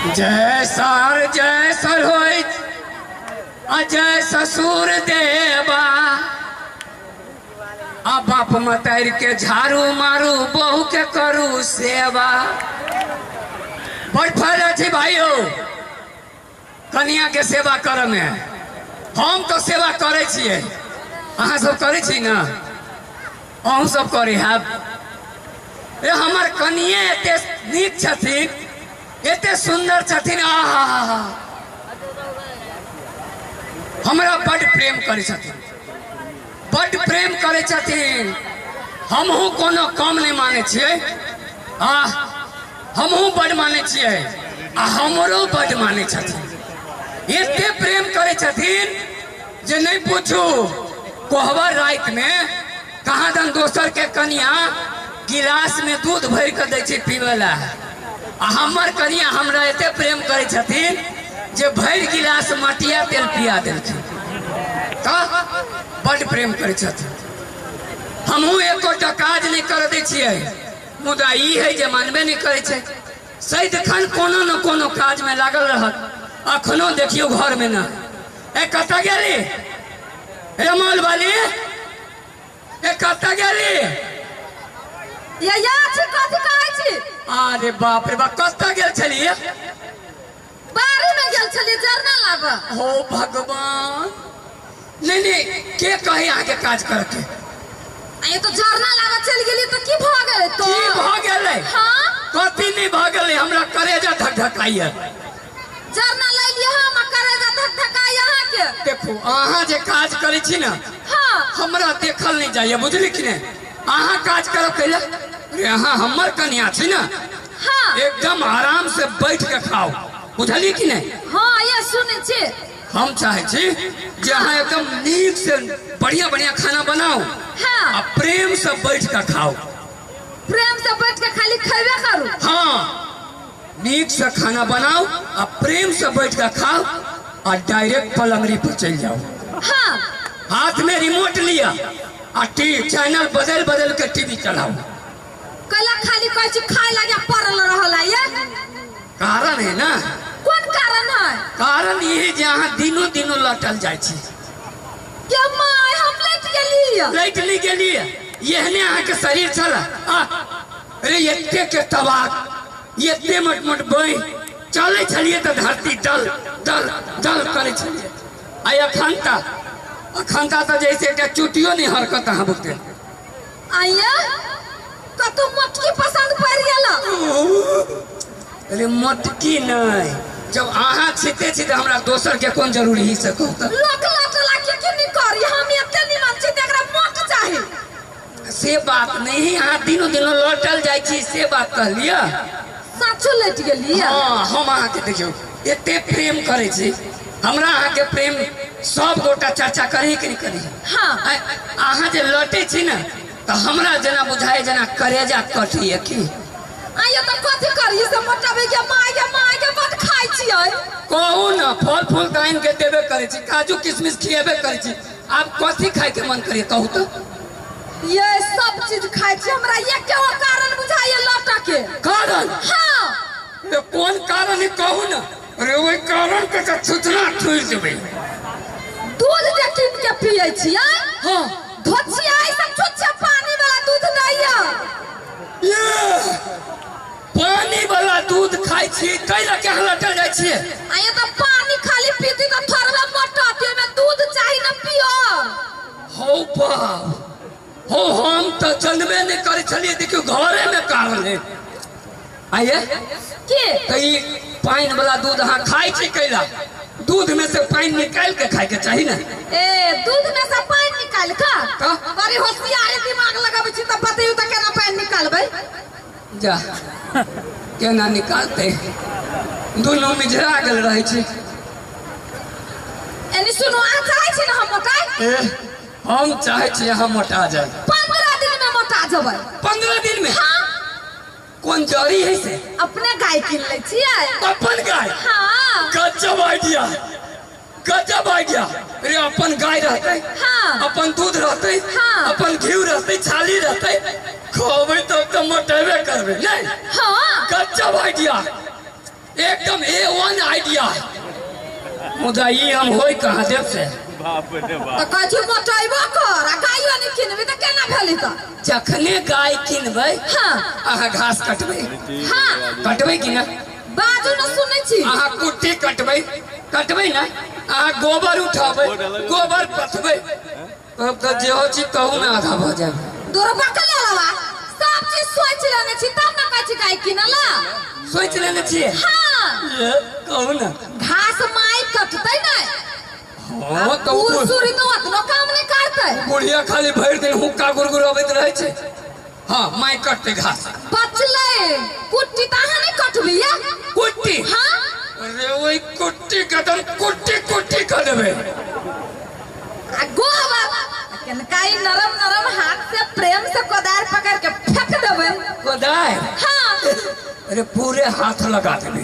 जय सर होय अजय ससुर देवा आ बाप मतार के झाड़ू मारू बहू के करू सेवा। बड़ फायदा थी भाइयों कन्या के सेवा कर में। हम तो सेवा करे छिए, अहाँ सब करे छी ना, अहूँ सब करे है। हमार कनिए एते नीक छथिन, एते सुंदर छथिन, आहा हमरा बड़ प्रेम करे छथिन, बड़ प्रेम करे छथिन। हमहू कोनो कम नहीं माने छिए, हमहू बड़ माने छिए, हमरो बड़ माने छथिन। एते प्रेम करे छथिन जे नहीं पूछू। कोहबर रात में कहाँ दन दोसर के कनिया गिलास में दूध भर कर दे छी पीवेला, हमर कनिया हमरा एते प्रेम करे छथिन जे भर गिलास मटिया तेल पिया देलखिन। बड़ प्रेम करे छथिन। हमहू एकोटा काज नहीं कर दे छिए, मुदा ई है जे मानबे नहीं करे छे। सदिखन कोनो न कोनो काज में लागल रहत। अखनो देखियो घर में ना ए कता गेली ए मोल वाली ए कता गेली या छी कथि कहै छी। अरे बाप रे बाप कता गेल छलिए। बारी में गेल छलिए जरना लाबा। हो भगवान नहीं नहीं के कहे आगे काज करके ये तो जरना लाबा चल गेली तो की भ गेलै तो की भ गेलै। हां कथि नहीं भ गेलै, हमरा करेजा धक धकाइए। जरना ले लियो हम करेजा धक धकाइ यहां के। देखो अहाँ जे काज करे छी ना, हां हमरा देखल नहीं जाइए, बुझली कि नहीं। अहाँ काज करो कैला, यहाँ हमर कन्या छी ना, हां एकदम आराम से बैठ के खाओ, बुझली कि नहीं। हां ये सुने छी। हम चाहे छी जे अहाँ एकदम नीक से बढ़िया बढ़िया खाना बनाओ, हां आ प्रेम से बैठ के खाओ। प्रेम से बैठ के खाली खैबे करू। हाँ नीक से खाना बनाओ आ प्रेम से बैठ के खाओ और डायरेक्ट पलंगरी पर चल जाओ। हां हाथ में रिमोट लिया आ चैनल बदल बदल के टीवी चलाओ। कला खाली कहै छी खाए लागे पड़ल रहला ये कारण है ना। कौन कारण है। कारण ये जे अहाँ दिनों दिनों लटल जाय छी। क्या माय हम लट नहीं गेलिए यहने अहाँ के शरीर चला। अरे एते के तबाक एते मोट मोट बन चले छलिए तो धरती डल डल डल करे छलिए। आई अखंता तो जैसे के चुटियो नहीं हरकत अहाँ बुझते। आइया तो तुम मटकी पसंद पड़ गेला। अरे मटकी नहीं, जब अहाँ छीते छी तो हमरा दोसर के कौन जरूरी ही से कहता। लक लक लाके की नहीं करी, हम एते निमन छी तेकरा मोट चाही। से बात नहीं, अहाँ दिनों दिनों लौटल जाय छी से बात कहलिए। साचो लट गेली। हां हम अहाँ के देखियो एते प्रेम करे छी, हमरा अहाँ के प्रेम सब गोटा चर्चा करी कि नहीं करी। हां अहाँ जे लटे छी ना तो हमरा जना बुझाए जना करेजा कटिए की। आइया तो कथि करी से मोटाबे के माय के बात खाइ छी। कहू ना फल फूल काइन के देबे करे छी, काजू किशमिश खिएबे करे छी, आप कथि खाए के मन करिए कहू तो। ये सब चीज खाइ छी, हमरा ये के कारण बुझाइए लटा के कारण। हां ये कौन कारण है कहू ना। अरे वही कारण के तो छुतना ठुर देबे। दूध जे कीन के पिए छी। हां धोछिया ई सब छुच्छा पानी वाला दूध नहीं है। ये पानी वाला दूध खाई छी कैला के लटल जाय छी। आइए तो पानी खाली पीती तो थरवा मोटा के में दूध चाहिए ना पियो। हो बा हो हम तो जनबे नहीं करे छलिए, देखियो घरे में कारण है। आइए के कई पानी वाला दूध अहाँ खाई छी कैला, दूध में से पानी निकाल के खाए के चाहिए ना। ए दूध में से पानी निकाल का बड़ी होशियारी दिमाग लगाबै छी त बतैयो त केना पानी निकालबै। जा केना निकालते, दोनों मिझरा गेल रहे छी। एनी सुनो आ चाहै छी ना हम मोटाई। हम चाहे छी हम मोटा जाए। 15 दिन में मोटा जबै। 15 दिन में। हां कौन जड़ी है से। अपने गाय किन ले छियै। अपन गाय। हां गजब आइडिया, गजब आइडिया। अरे अपन गाय रहते, हां अपन दूध रहते, हां अपन घी रहते, छाली रहते, खोबै तो मोटेबे करबे नहीं। हां गजब आइडिया। एक एकदम A1 आइडिया। मुदा ई हम होई कहाँ देव से तो कछु मोटाइबो कर आ गायो ने किनबे त केना भेली त जखने गाय किनबै हां अहाँ घास कटबै हां कटबै कि ना बाजू न सुनै छी अहाँ कुट्टी कटबै ना अहाँ गोबर उठाबै गोबर पथबै अब तो जे हो छी कहू में आधा भ जाए दोरबा के लेलवा सब चीज सोच लेने छी तब न कहै छी गाय किनला सोच लेने छियै हां ये कहू ना घास माई कटतै नै हां तो सूरी तो अपनो काम नहीं करतै बुढ़िया खाली भर दिन हुक्का गुरगुराबैत रहै छै हां माई कटते घास बचले कुट्टी त अहाँ नहीं कटबिया कुट्टी हां अरे वही कुट्टी कदम कुट्टी कर देबे आ गोबर कनकाई नरम नरम हाथ से प्रेम से कोदार पकड़ के फेंक देबे कोदार हां अरे पूरे हाथ लगा देबे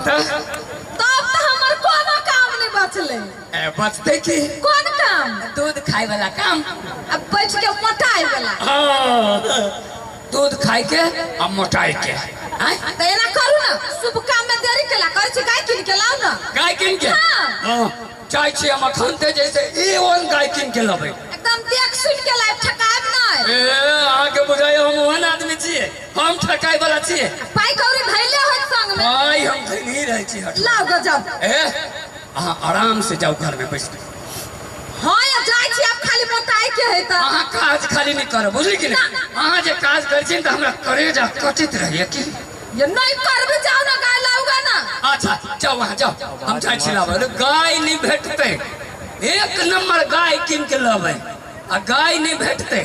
तब तो हमर कोनो काम नहीं बचले ए बचते की कौन काम दूध खाए वाला काम अब बैठ के मोटाई वाला हाँ दूध खाए के अब मोटाई के तो एना करू ना शुभ काम में देरी केला कर छी गाय किन के लाओ ना गाय किन के हां चाय छी हम खनते जैसे A1 गाय किन के लबै एकदम देख सुन के लाइफ ठकाब ना ए आगे बुझाय हम ओहन आदमी छियै हम ठकाय वाला छियै पाई कौड़ी धैले होत संग में भाई हम नहीं रहै छी हट लाओ गो जाओ ए अहाँ आराम से जाओ घर में बैठ के हां या जाय छी अब खाली मोटाई के है त अहाँ काज खाली नहीं करब बुझली कि नहीं अहाँ जे काज करै छी त हमरा करेजा कटित रहैया कि ये नहीं करबे जाओ ना गाय लाऊगा ना अच्छा जाओ वहाँ जाओ हम चाय छिलाबै गाय नहीं भेटते एक नंबर गाय किन के लबै आ गाय नहीं भेटते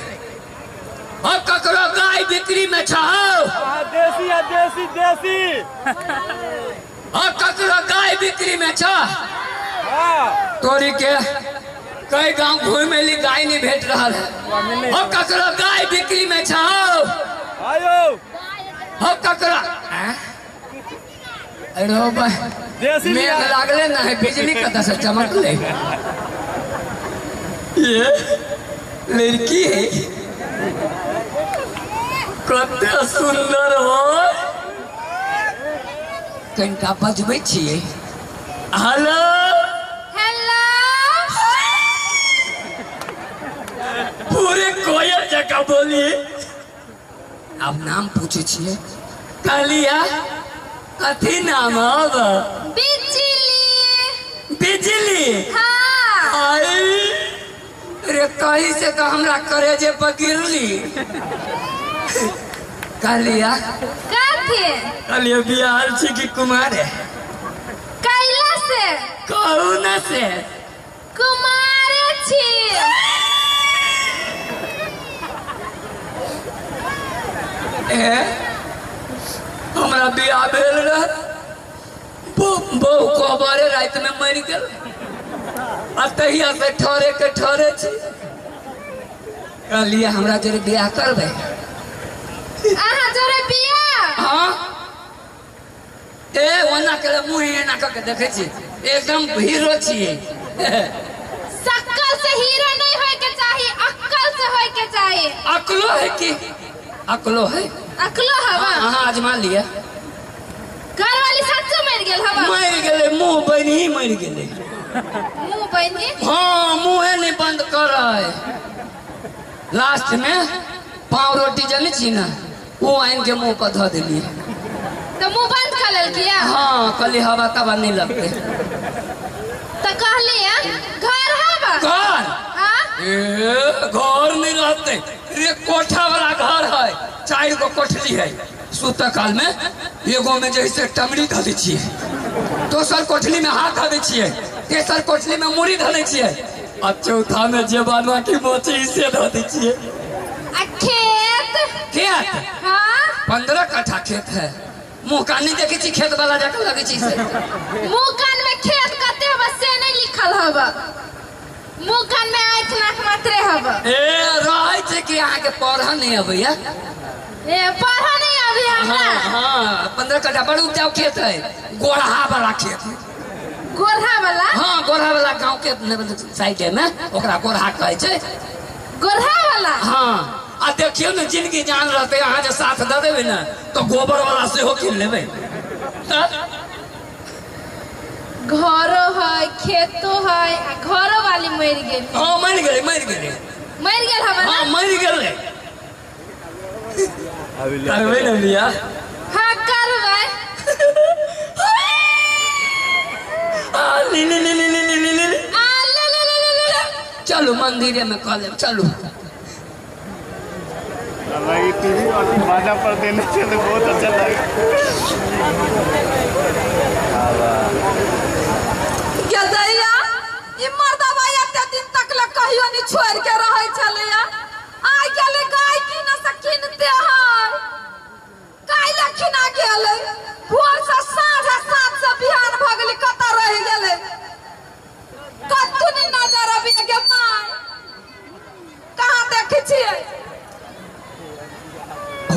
अब ककरो गाय बिक्री में छाओ देसी है देसी देसी अब ककरो गाय बिक्री में छ तोरी के कई गांव घूमे ली गाय नहीं भेट रहा है अब ककरो गाय बिक्री में छाओ आयो अब ककरो अरे देसी मेघ लागले ना है बिजली कतऽ से चमकले ये लड़की है कते सुंदर हो कनिका बजबै छियै हेलो हेलो पूरे कोयल जगह बोलिए अब नाम पूछे छियै कालिया कथी नाम अब बिजली हां आई रे कहीं से तो हमरा करेजे पर गिरली कालिया कथी कालिया बिहार छी कि कुमार है कैला से कहू न से कुमारे छी ए हमरा बियाह भेल रह बहु कबरे रात में मर गेल आ तहिया से ठहरे के ठहरे छी कहलिए हमरा जरे बियाह करबै अहाँ जोरे बियाह हाँ ए ओना के मुँह एना क के देखे छी एकदम हीरो छियै शक्ल से हीरो नहीं होय के चाहिए अक्ल से होय के चाहिए अकलो है कि अकलो है अक्लो हवा हाँ आजमा लिया घर वाली सच्चो मर गेल हवा मर गेले मुँह बनी ही मर गेले मुंह बनी हाँ मुँहे नहीं बंद कर रहा लास्ट में पाव रोटी जनी छी ना वो आइन के मुँह पर धो दिलिए तो मुंह बंद कर लेल किया हाँ कली हवा तवा नहीं लगते तो कहलिए घर हवा घर हां ए घर नहीं रहते रे कोठा वाला घर है 4 गो कोठली है सुत काल में एगो में जैसे टमरी धले छिए दोसर कोठली में हाथ धले छिए तेसर कोठली में मुड़ी धले छिए आ चौथा में जेबाना की मोची से धले छिए खेत हां 15 कट्ठा खेत है मुँह कान नहीं देखे छी खेत वाला जाकर लगे छी से मुंह कान में खेत कते हवा से नहीं लिखल हवा मुंह कान में आँख नाक मात्रे हवा ए रहै छै कि अहाँ के पढ़ा नहीं अबैया ए पढ़ा नहीं अभी हमरा हाँ हाँ 15 कट्ठा बड़ उपजाऊ खेत है गोरहा वाला खेत है गोरहा वाला हाँ गोरहा वाला गाँव के साइड में ओकरा गोरहा कहै छै गोरहा वाला हाँ आ देखियो न जिंदगी जान रहते अहाँ जे साथ दे देबै न तो गोबर वाला से हो किन लेबै घरो है खेतो है घरो वाली मर गेल हाँ मर गए मर गए मर गेल हमारा हाँ मर गए करबे ना लिया हाँ करबै ले ले ले ले ले ले ले ले आ ले ले ले ले ले चलो मंदिर में कॉल चलो हमारी टीवी और बाजा पर देने से तो बहुत अच्छा लगा क्या दैया ई मर्दवा एते दिन तक ल कहियो नहीं छोड़ के रहै छलैया आइ गेलै गाय की न सकिनते है गाय लखिन आ गेलै भोर से साँझ 7 से बिहान भ गेलै कत रह गेलै कतु नहीं नजर अबि गे माय कहां देखै छियै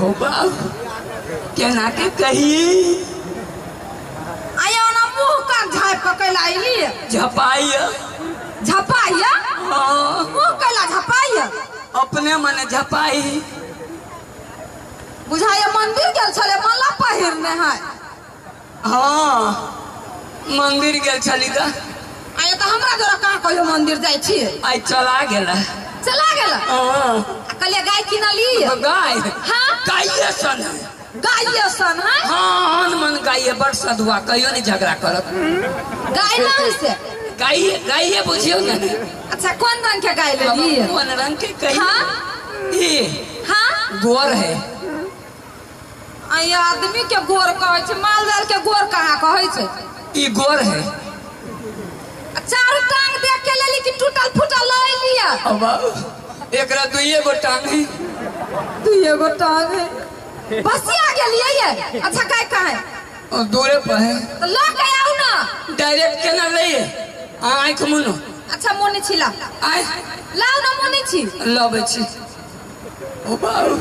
हो बाप केना के कही आया ना मुंह का झाय पकैला आइली झपाइया झपाइया हाँ मुंह कैला झपाइया अपने मने झपाई बुझाइया मंदिर गेल छले माला पहिरने है हाँ मंदिर गेल छली का आया तो हमरा जरा कहां कहियो मंदिर जाय छियै आई चला गेला चला गेला हाँ कहलिए गाय किनली गाय हाँ गाये सन है गाय सन है हाँ मन गाये बड़ सदुआ कहियो नहीं झगड़ा करत गाय नहीं से गाये गाये बुझियो ना अच्छा कौन रंग के गाय लेली कौन रंग के कही हाँ ये हाँ गोर है आया आदमी के गोर कहै छै माल जाल के गोर कहाँ कहै छै ये गोर है चार टांग देख के लेली कि टूटल फूटल ले लिया अब एकरा दुइये गो टांग है तू एगो टांग है बसिया गेलिए ये अच्छा काय कहे और दूरे पर है तो ला के आऊ ना डायरेक्ट केना ले आँख मुनो अच्छा मोनी छिला आय लाऊ ना मोनी छी लबे छी ओ बाऊ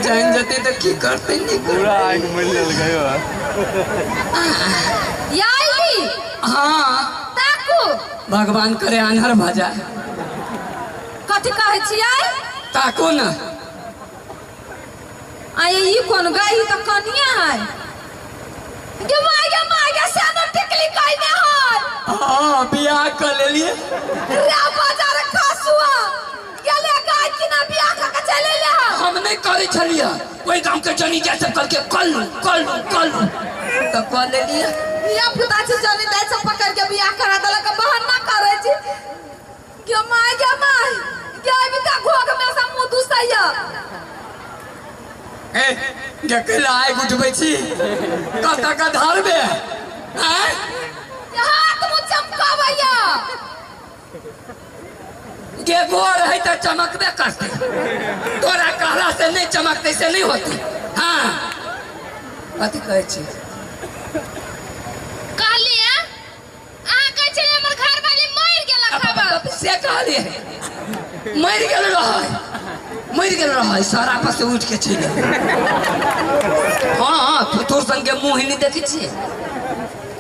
जान जते तो की करते नहीं पूरा आग मिल गयो याइली हाँ ताकू भगवान करे आन्हर भजा कथि कहै छियै ताको ना आये ई कोन गाय तो कनिया है गे माय सानो टिकली कहने है हाँ बियाह कर ले लिए रे बाजार खासुआ गेले गाय की ना बियाह का चले ले हम नहीं करे छलिए कोई गांव के जनी जैसे करके कल तो कर ले लिए या पुता छी जनी दाई से पकड़ के बियाह करा देला के बहाना करे छी गे माय गे अभी का घोग में से मुंह दुसैया ए गकेला आइ उठबै छी कत का धरबे हैं हाथ मुंह चमकावैया के गोर है तो चमकबे करते तोरा कहला से नहीं चमकते से नहीं होती हाँ कथी कहै छी कहलिए आ कहै छै हमर घर वाली मर गेला खबर से कहलिए मर गेल रहा सारा पर से उठ के चले हाँ तोर संगे मुँह नहीं देखे छी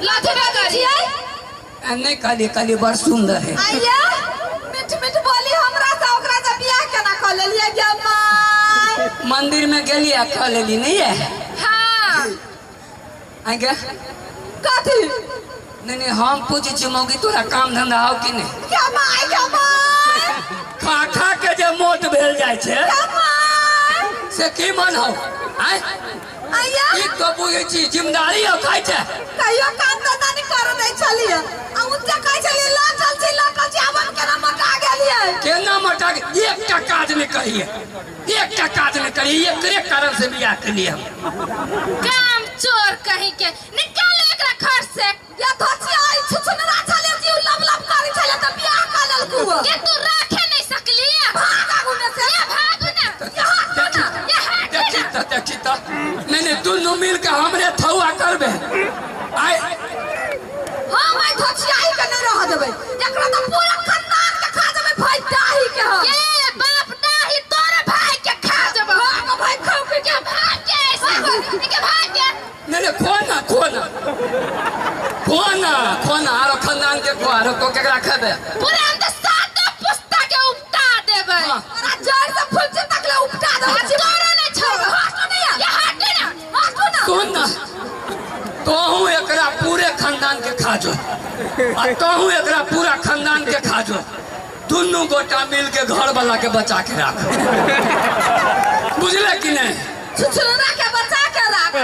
लाठी में करिए नहीं कहलिए बड़ सुंदर है आइया मिठ बोली हमरा से ओकरा से बियाह केना कर लेलिए गे माय मंदिर में गेलिए कह लेली नहीं है हां आगे कथी नहीं हम पूछे छी मौगी तोरा काम धंधा हो कि नहीं गे माय खा के जे मोट भेल जाय छे गे माय से की मन हो आय आइया ई तो बुझे छी जिम्मेदारी हो खाय छे कहियो काम धंधा नहीं कर दै छलिए आ उनसे कहै छलिए लाटल छी आवन केना मटा गेलिए केना मटा के एकटा काज नहीं करिए एकरे कारण से बियाह के लिए काम चोर कहीं के निकाल एकरा घर से या धोची आई छुछुनरा छले जीव लब करै छले त बियाह कर ललकू के तू राखे नहीं सकली भाग आगू में से भाग ना देखी तो मैंने दोनों मिल के हमरे थौआ करबे आय हां मैं धोची आई के नहीं रह देबै एकरा त पूरा खानदान के खा देबै भाई दाही के हम ए बाप दाही तोरे भाई के खा देबै हां भाई खाओ के भाग के ऐसे के भाग के नहीं खोना आरो खानदान के को आरो तो केकरा खेबे पूरा हम त सात पुस्ता के उपटा देबै तोरा जड़ से फुल तक ले उपटा देबै तोरा नहीं छोड़ हटो नहीं या हटे ना सुन ना तो हूँ एकरा खानदान के खा जो और कहूँ एकरा पूरा खानदान के खा जो दोनों गोटा मिल के घर वाला के बचा के रख बुझले कि नहीं छुछुरा के बचा के रख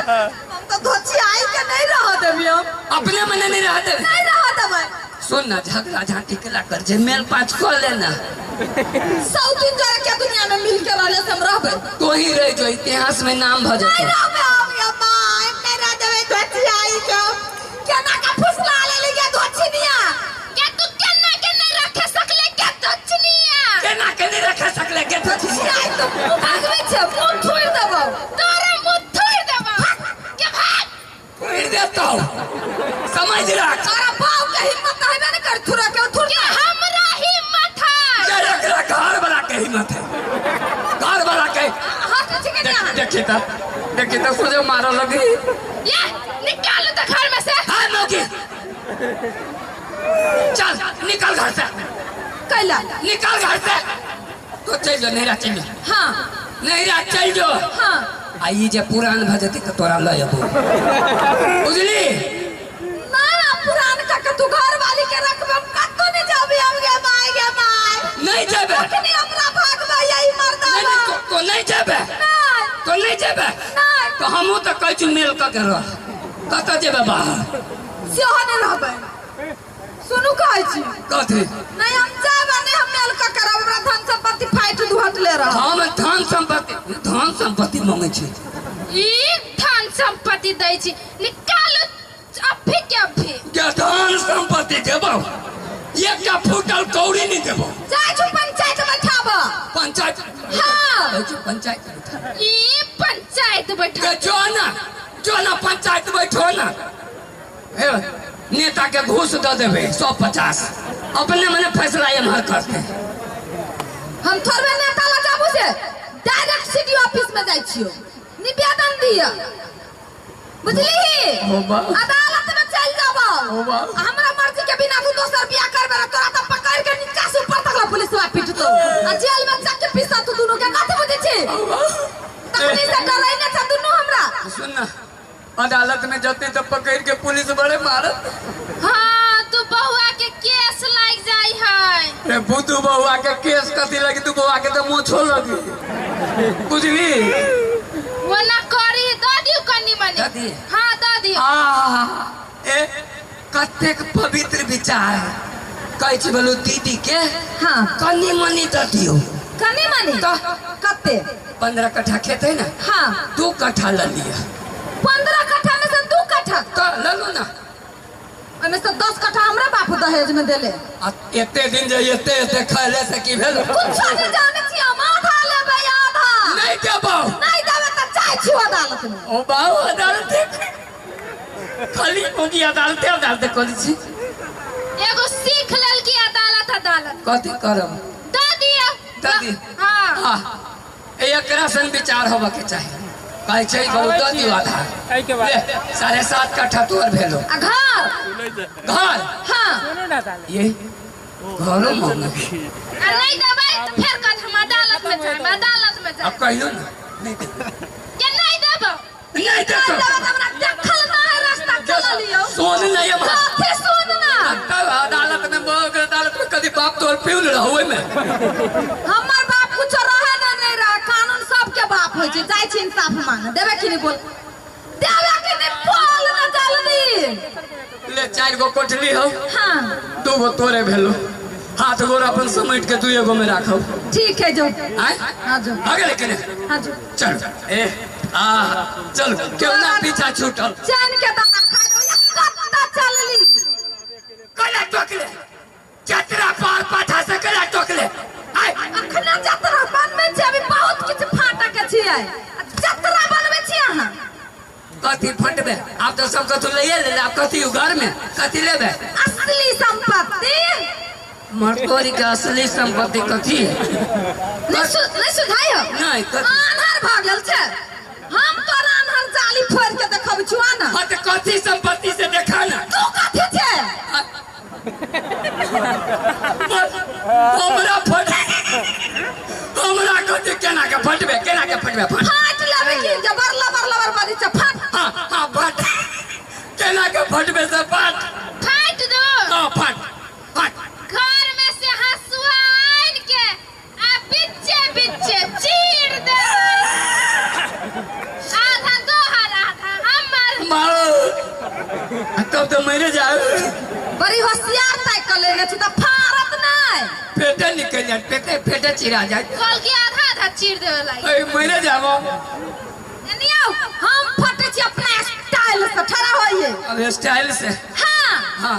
हम तो धोची आई के नहीं रह देबी हम अपने मने नहीं रह दे नहीं रह देबै सुन ना झगड़ा झांटी के कर जे मेल पाँच कर लेना 100 दिन जरा के दुनिया में मिल के रहले से हम रहबै तो ही रह जो इतिहास में नाम भ नहीं जाता रहबै हम या मां नहीं रह देबै धोची आई के केना का फुसला ले लिया धोचनिया के तू केना के नहीं रख सकले के धोचनिया केना के नहीं रख सकले के धोची आई तो भागवे छे मुंह छोड़ देबो तोरा मुंह छोड़ देबो के भाग छोड़ देता समझ रख तोरा बाप के हिम्मत है ना कर थुरा के हमरा हिम्मत है एकरा घर वाला के हिम्मत है घर वाला के हाथ छिके ना देखिए तो सोचे मारो लगी ये निकाल तो घर में से हाँ मौकी चल निकल घर से कैला निकल घर से तो चल जो नहीं चल हां नहीं चल जो हां आई जे पुरान भजती तो तोरा लय बुझली ना पुरान का तू घर वाली के रखबे हम कतो नहीं जाबे हम गे माय नहीं जाबे अखनी हमरा भागबे यही मरदा नहीं तो नहीं जाबे तो नहीं जाबे तो हमहू तो कहै छु मेल क के रह कत जेबे बाहर सेहो नहीं रहबे सुनु कहै छी कथी नहीं हम जाबे नहीं हम मेल क करब हमरा धन संपत्ति फाइट दुहट ले रह हम धन संपत्ति मांगे छी ई धन संपत्ति दै छी निकाल अभी के अभी क्या धन संपत्ति देबो एक का फूटल कौड़ी नहीं देबो जाय छु पंचायत बैठाबो पंचायत हां पंचायत ई पंचायत बैठा जो ना पंचायत बैठो ना नेता के घूस दे देवे 150 अपने मने फैसला एमहर करते हम थोड़े नेता ला जाबू से डायरेक्ट सिटी ऑफिस में जाय छियो निवेदन दिया बुझली अदालत में चल जाबो हमरा मर्जी के बिना तू दोसर बियाह करबे तोरा त पकड़ के नीचा से ऊपर तक पुलिस वा पीटतो आ जेल में जाके पिसा तू दोनों के कथि बुझे छी तखनी से डराई न छ दोनों हमरा सुन ना अदालत में जाते तो पकड़ के पुलिस बड़े मारत हां तू बहुआ के केस लाग जाई है रे बुद्धू बहुआ के केस कथी लगी तू बहुआ के तो मोछो लगी बुझली वो ना करी दादी कन्नी बनी दादी हां दादी ए कतेक पवित्र विचार कहै छी बोलू दीदी के हां कन्नी मनी तो दियो कन्नी मनी तो कते 15 कट्ठा खेत है ना हां 2 कट्ठा ले लिया 15 कट्ठा में से 2 कट्ठा तो ले लो ना ओमे से 10 कट्ठा हमरा बाप दहेज में देले एते दिन जे एते खैले से की भेल कुछ नहीं जाने छी हम आधा लेबे आधा नहीं देबो नहीं देबे त जाय छी अदालत में ओ बाऊ अदालत खाली कोनी अदालत कोनी छी एगो सीख लेल की अदालत कथी करब दादी हां एकरा सन विचार होबे के चाहिए कहै छै बोलू दादी आधा एई के बाद 7.5 कट्ठा तोर भेलो आ घर हां सुनो ना ताले ये घरो मांगे आ नहीं देबै त फिर कद हम अदालत में जाए अब कहियो ना नहीं दे के नहीं देबो नहीं दे तो हमरा देखल ना है रास्ता चल लियो सोन नहीं है कथि सुन ना तब अदालत में कभी बाप तोर पिउल रहवे में हमर बाप कुछ रहे ना नहीं रहे कानून सबके बाप होय छै जाय छी इंसाफ मांगे देबे कि नहीं बोल देबे कि नहीं बोल ना जल्दी ले 4 गो कोठली हो हां 2 गो तोरे भेलो हाथ गोर अपन समेट के 2 गो में राखो ठीक है जो आय हां जो आगे लेकिन हां जो चल ए चल क्यों ना पीछा छूटल चैन के दाना खा दो कत्ता चलली कला टोकले जतरा पार पाठा से कला टोकले आय अखना जतरा बनबे छी अभी बहुत किछ फाटा के छी जतरा बनबे छी अहाँ कथी फटबे आप तो सब कथु ले ले आप कथी घर में कथी लेबे असली संपत्ति मरतोरी के असली संपत्ति कथी नहीं सुधाय हो नहीं कथी आन्हर भ गेल छै हम तोरा आन्हर जाली फोड़ के देखब छुआ ना हट कथी संपत्ति से देखा ना तू कथी छै हमरा फट हमरा कथी केना के फटबे फाट लेबे कि जबर लबर बड़ी छै फाट हां फट केना के फटबे से फट फट फट। घर में से हसुआ आन के आ बिच्चे बिच्चे चीर दे। आधा तोहर आधा हमर। मारो तब तो मैंने जाए बड़ी होशियार तय कर लेने छी त फारत नहीं। पेटे निकल जाए, पेटे चिरा जाए। कल के आधा आधा चीर देवे लागी। मैंने जाओ नियो हम फटे छी अपना स्टाइल से ठड़ा होइए। अब स्टाइल से हां हाँ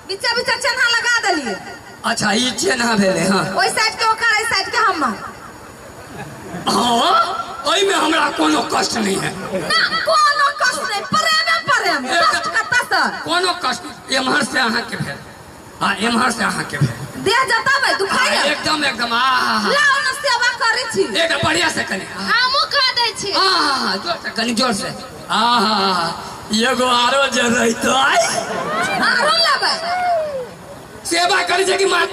बीचा बीचा चन्हा लगा दलिए। अच्छा ये चेना भेले हाँ ओई साइड के ओकर ए साइड के हम। हाँ ओई में हमरा कोनो कष्ट नहीं है ना कोनो कष्ट नहीं। प्रेम कष्ट कत्ता से कोनो कष्ट एमहर से अहाँ के भेल हाँ एमहर से अहाँ के भेल दे जता में दुखाई एकदम एकदम लाओ न सेवा करे छी एक बढ़िया से कने हमहु खा दे छी। जोर से कनी जोर से एगो आरो जे रहितो आरो लेबै सेवा करे छै कि मात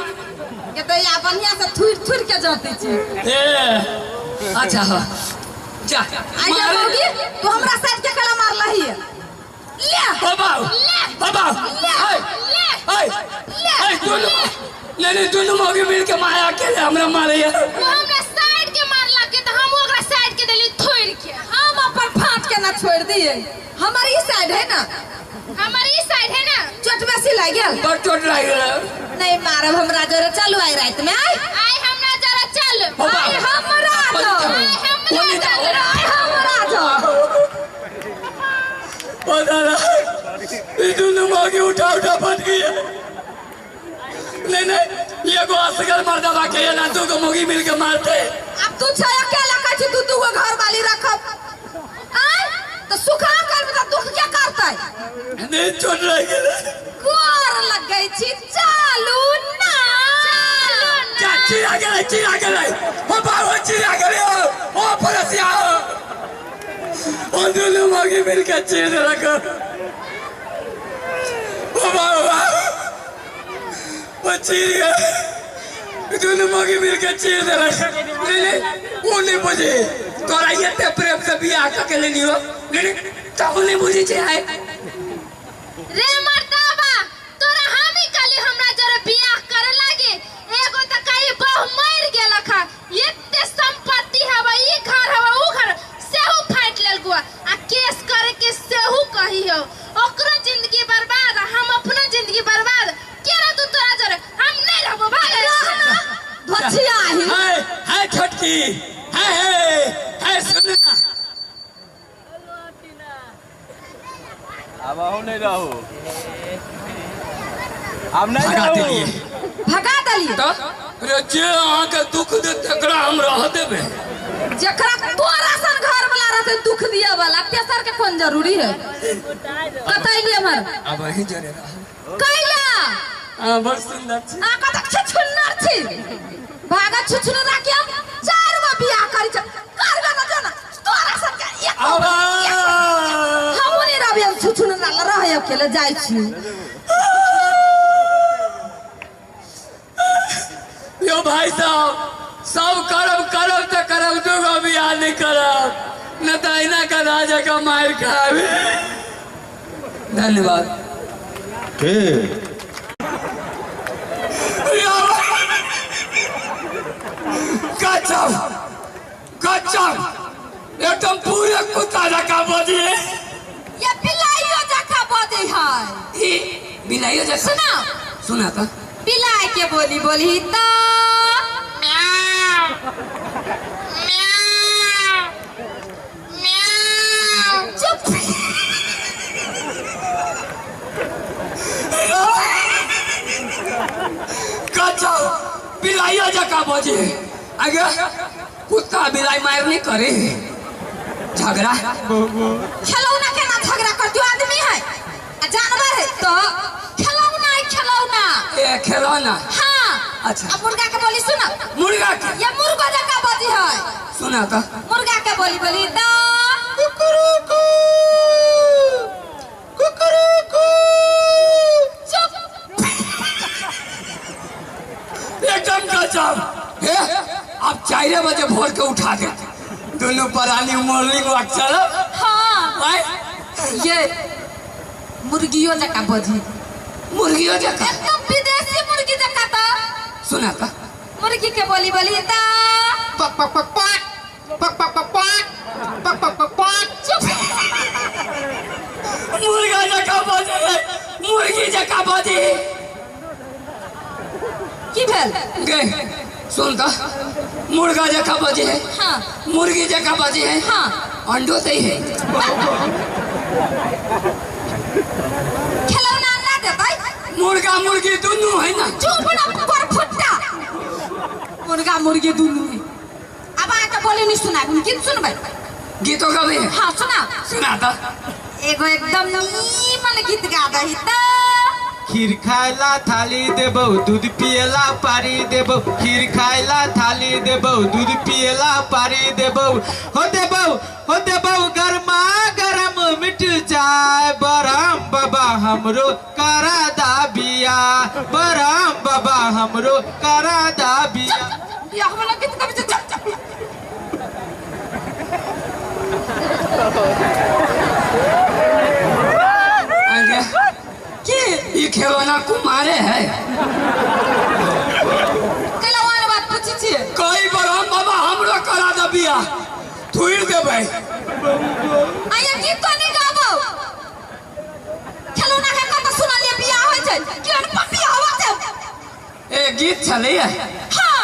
के तो या बढ़िया से थुर के जाते छी। ए अच्छा हाँ जा आइया होगी तो हमरा साइड के कला मार लही ले बाबा बाबा ले नहीं दोनों मौके मिल के माया के हमरा मारे वो हमरा साइड के मारला के तो हम ओकरा साइड के देली थोड़ के। हम अपन फाट के ना छोड़ दिए। हमारी साइड है ना चोट बेसी लाग गेल बड़ चोट लाग गेल नहीं मारब हमरा जरा चलू आई रात में आई हमरा जरा चल आई हमरा जो ओ दादा ये दोनों मौके उठा फट गई नहीं ये को असगर मर्दबा के ना दो को मोगी मिल के मारते। अब तू छ अकेला का छी तू को घर वाली रखब आय तो सुखा कर में दुख क्या करता है नहीं चोट लग गेल गोर लग गई छी चालू ना चिरा गेल ओ बाबा चिरा गेल ओ परसिया ओ दोनों मोगी मिल के चीर रखो ओ बाबा वो चीर गया दोनों मौके मिल के चीर दे नहीं वो नहीं बुझे तोरा ये ते प्रेम से बियाह करके लेनी हो नहीं तब नहीं बुझी छे है रे मर्दाबा तोरा हामी काली हमरा जरे बियाह करे लागे एगो त काई बहु मर गेल खा एते संपत्ति हवा ई घर हवा ऊ घर सेहू फाट लेल गुआ आ केस करे के सेहू कही हो ओकरो जिंदगी बर्बाद हम अपना जिंदगी बर्बाद केरा तू तोरा जरे हम नहीं रहबो भाग धछिया है छोटकी है सुन ना अब आओ नहीं रहो अब नहीं भगा रहो देलिए भगा दलिए तो रे जे आहाँ के दुख दे तकरा हम रह देबे जकरा तोरा सन घर वाला रहते दुख दिया वाला तेसर के कौन जरूरी है कतैली हमर अब वही जरे कैला हां बहुत सुंदर छी आ कतक छुन्नर छी भागत छुछुन राखिया चार गो बियाह करी छ करबे न जना तोरा सन के एक अब हमनी रबे छुछुन ना रहे अकेले जाई छी यो भाई साहब सब करब तो करब दूगो बियाह नहीं करब न तो इना का राजा का मार खावे धन्यवाद गजब एकदम पूरे कुत्ता जका बजे ये बिलाइयो जका बजे है ई बिलाइयो जका सुना तो बिलाई के बोली त म्याऊ म्याऊ म्याऊ चुप गजब बिलाइयो जका बजे आगे कुत्ता बिलाई मार नहीं करे झगड़ा खिलौना के ना झगड़ा करती आदमी है जानवर है तो खिलौना ए खिलौना हाँ अच्छा अब मुर्गा के बोली सुना मुर्गा के ये मुर्गा जका बजी है सुना तो मुर्गा के बोली दा कुकुरुकु कुकुरुकु चुप एकदम गजब हे अब 4 बजे भोर के उठा दे दोनों परानी मॉर्निंग वॉक चलो हाँ ये मुर्गियों जका बजी मुर्गियों जका एकदम विदेशी मुर्गी जका था। सुना का मुर्गी के बोली बोली ता पक पक पक पक पक पक पक पक पक पक पक। चुप। मुर्गा जका बाजे मुर्गी जका बाजे की भेल? गए सुन तो मुर्गा जका बाजे है हाँ मुर्गी जका बाजे है हाँ अंडो से ही है खिलौना ना देता मुर्गा मुर्गी दोनों है ना चुप ना पर फुट्टा मुर्गा मुर्गी दोनों है। अब आके बोली नहीं सुना गीत सुनबे गीतों का भी है हाँ सुना सुना था एगो एकदम नीमन गीत गा दही त खीर खायला थाली देबो दूध पियला पारी देबो खीर खायला थाली देबो दूध पियला पारी देबो हो देबो गरमा गरम मिठ जाए बरम बाबा हमरो करा दाबिया बरम बाबा हमरो करा दाबिया। या वाला गीत कभी से चप चप आगे की ये खिलौना कुमारे है कलवार बात पूछी छी कोई बरम बाबा हमरो करा दबिया थुइर देबै आया गीत तो नहीं गाबो खिलौना के कत सुना ले बियाह होय छै केन पपी हवा छै ए गीत चले हां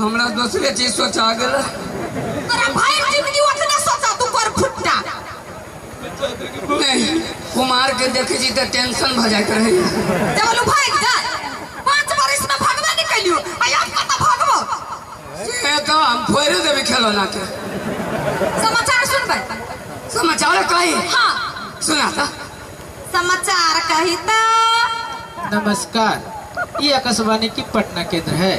हमरा दूसरे चीज सोचा गेल तोरा भाई जिंदगी ओतना सोचा तू कर फुट्टा नहीं कुमार के देखे जी तो टेंशन भ जाइत रहे देवलू भाग जा 5 बरिस में भगवा निकलियो आया कत भगबो से तो हम फोड़े देबे खिलौना के समाचार सुनबे समाचार कही हां सुना था समाचार कही त नमस्कार, ये आकाशवाणी की पटना केंद्र है।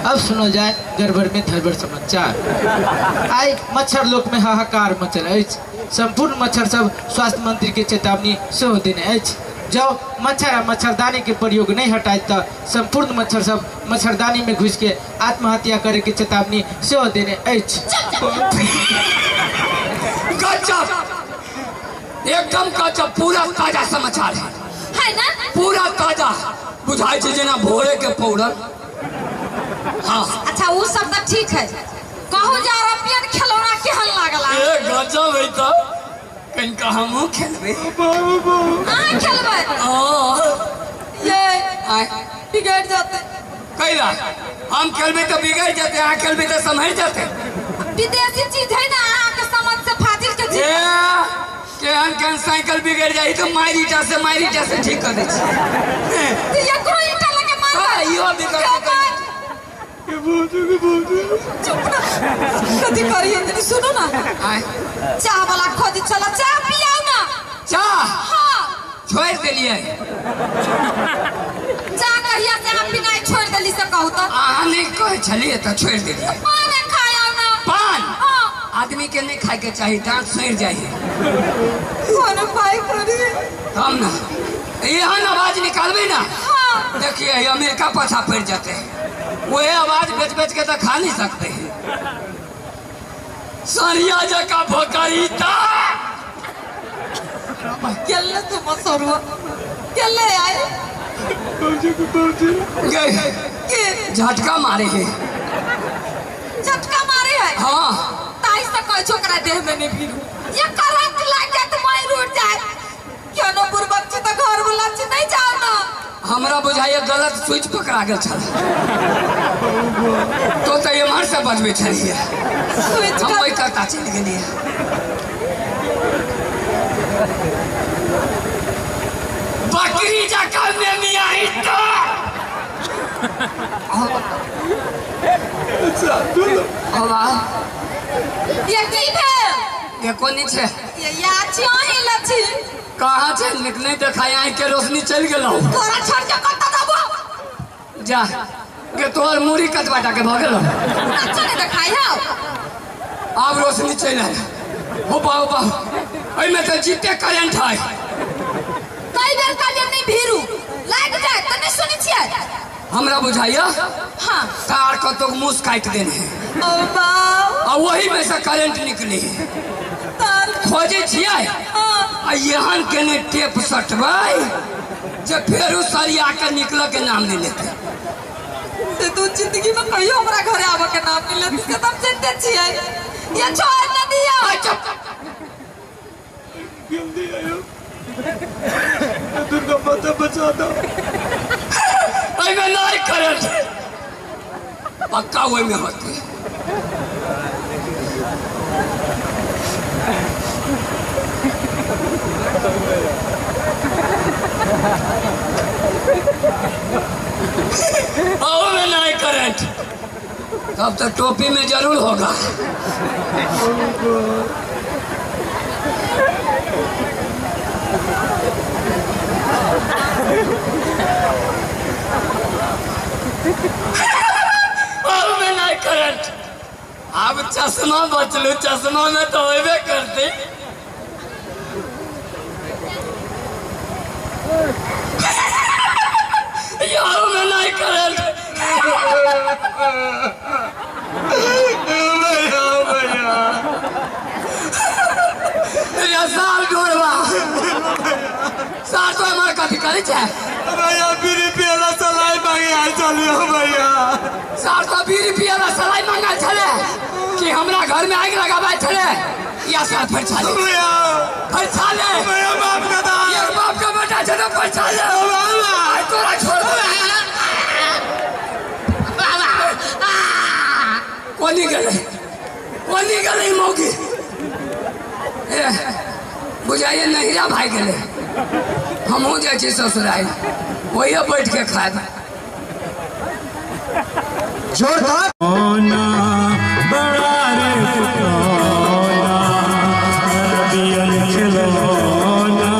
अब सुनो जाए गड़बड़ में धड़बड़ समाचार। आई मच्छर लोक में हाहाकार मचल अछि। संपूर्ण मच्छर सब स्वास्थ्य मंत्री के चेतावनी सेहो देने अछि। जाओ मच्छर आ मच्छरदानी के प्रयोग नहीं हटाए तो संपूर्ण मच्छर सब मच्छरदानी में घुस के आत्महत्या करे के चेतावनी सेहो देने अछि। गजब एकदम गजब पूरा ताजा समाचार है ना पूरा ताजा बुझाई छै जेना भोरे के पौड़ल हाँ अच्छा वो सब तो ठीक है कहू जा रपियन खिलौना केहन लागला ए गजब है तो कनिका हमहू खेलबे आय खेलबे ये आय बिगड़ जाते कैला हम खेलबे तो बिगड़ जाते अहाँ खेलबे तो संभल जाते विदेशी चीज है ना आके समझ से फाजिल के ए चीज केहन साइकिल बिगड़ जाई तो मारिटा से ठीक कर दै छी तो ये करो ईटा लगे मार हाँ, इहो बिगड़ चुप ना कथी करिए जनी सुनो ना आय चाय वाला खोज चला चाय पियाओ ना चाह हां छोड़ देलिए चाय कहिया से हम बिना छोड़ देली से कहू तो अहाँ नहीं कहे छलिए तो छोड़ देलिए पान खाया ना पान हां आदमी के नहीं खाए के चाहिए दांत सड़ जाइए कौन पाई करी हम ना यहाँ आवाज निकालबे ना हां देखिए अमेरिका पाछा पड़ जाते हैं वही आवाज बेच बेच के तो खा नहीं सकते हैं सरिया जका भोकरी था केले तो मसरुआ केले आए के झटका मारे है झटका मारे है हाँ ताई से कह छोकरा देह में नहीं फिरू ये करंट लाग जाए तो मैं रूठ जाए क्यों न बुरबक छी तो घर वाला छी नहीं जाओ ना हमरा बुझाइए गलत स्विच पकड़ा गेल छल तो एम्हर से बजबे छलिए स्विच हम वही करता चल गेलिए बकरी जका में मियाँ तो ये की है ये कौन छे ये याची ही लची कहाँ छे नहीं देखा यहाँ के रोशनी चल गेलो तोरा छोड़ के कत्ता दबो जा के तोहर मुड़ी कटवाटा के भ गेलो अच्छा नहीं दिखाई है अब रोशनी चल आयल हो बाबा में तो जीते करंट है कई बेर का नहीं भीरू लाग जाए तो नहीं सुनी छिए हमरा बुझाइया हाँ तार को तो मुस काट देने हैं ओ बाऊ और वही में से करंट निकली है तार खोजे छिए हाँ आ यहाँ के ने टेप सटबै जे फेर सरिया के निकल के नाम नहीं लेते से तू जिंदगी में कहियो हमरा घरे आवे के नाम नहीं लेती से तब चिंते छिए ये छोड़ न दिया दुर्गा माता बचा दो मैं नहीं करे पक्का वही में होते मैं नहीं करे तब तो टोपी में जरूर होगा मैं नहीं करंट अब चश्मा बचलू चश्मा में तो होबे करती यार मैं नहीं करंट साल ढूंढवा साल तो हमारे कभी करे चाहे भैया बीड़ी पियला सलाई मांगे आ चलियो भैया साल तो बीड़ी पियला सलाई मांगा चले कि हमरा घर में आग लगाबा चले या साल फिर चले भैया फिर चले भैया बाप का दा ये बाप का बेटा चलो फिर चले आज तोरा छोड़ कोनी गले मौगी बुझाइए नहिरा भाई गले हम जाए ससुराल वही बैठ के खाए जोरदार बड़ा रे खिलौना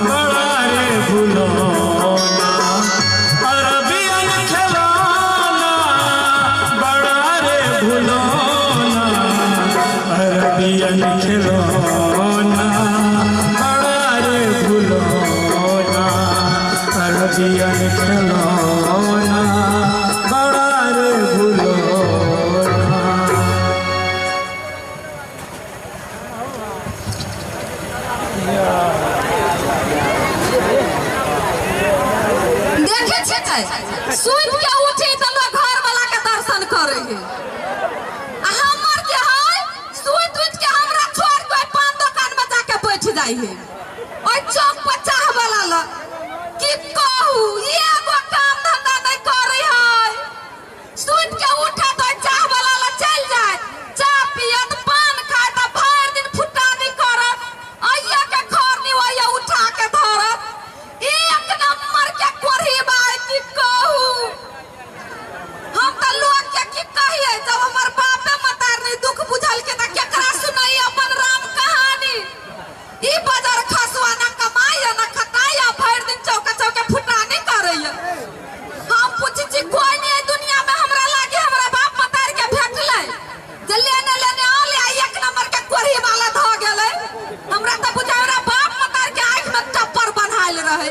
बड़ा रे भुलौना अरबियन खिलौना बड़ा रे भुलौना अरबियन खिलौना बड़ा रे भुलौना अरबियन खिलौना बड़ा रे भुलौना देखे छै सुन के उठी त लोग घर वाला के दर्शन करे है हमर के है सुन के हमरा छोड़ के पान दुकान में जाके बैठ जाई है ओइ चौक पर चाह वाला ल की कहू एगो काम धंधा नहीं करे है सुन के उठा तो चाह वाला ल चल जाए चाह पियत पान खाए त भर दिन फुटानी करत आइया के खरनी वया उठा के धरत एक नंबर के कोरही बाई की कहू हम त लोग के की कहिए जब हमर बापे मतारनी दुख बुझल के त केकरा सुनाई अपन राम कहानी ई बाजार खसवा ना कमाई ना खटाई भर दिन चौका चौके फुटानी करैया हम पूछी छी कोई नहीं दुनिया में हमरा लागे हमरा बाप मतार के भेटले जे लेने आले एक नंबर के कोरही वाला ध गेलै हमरा त बुझा हमरा बाप मतार के आंख में टप्पर बनाइल रहे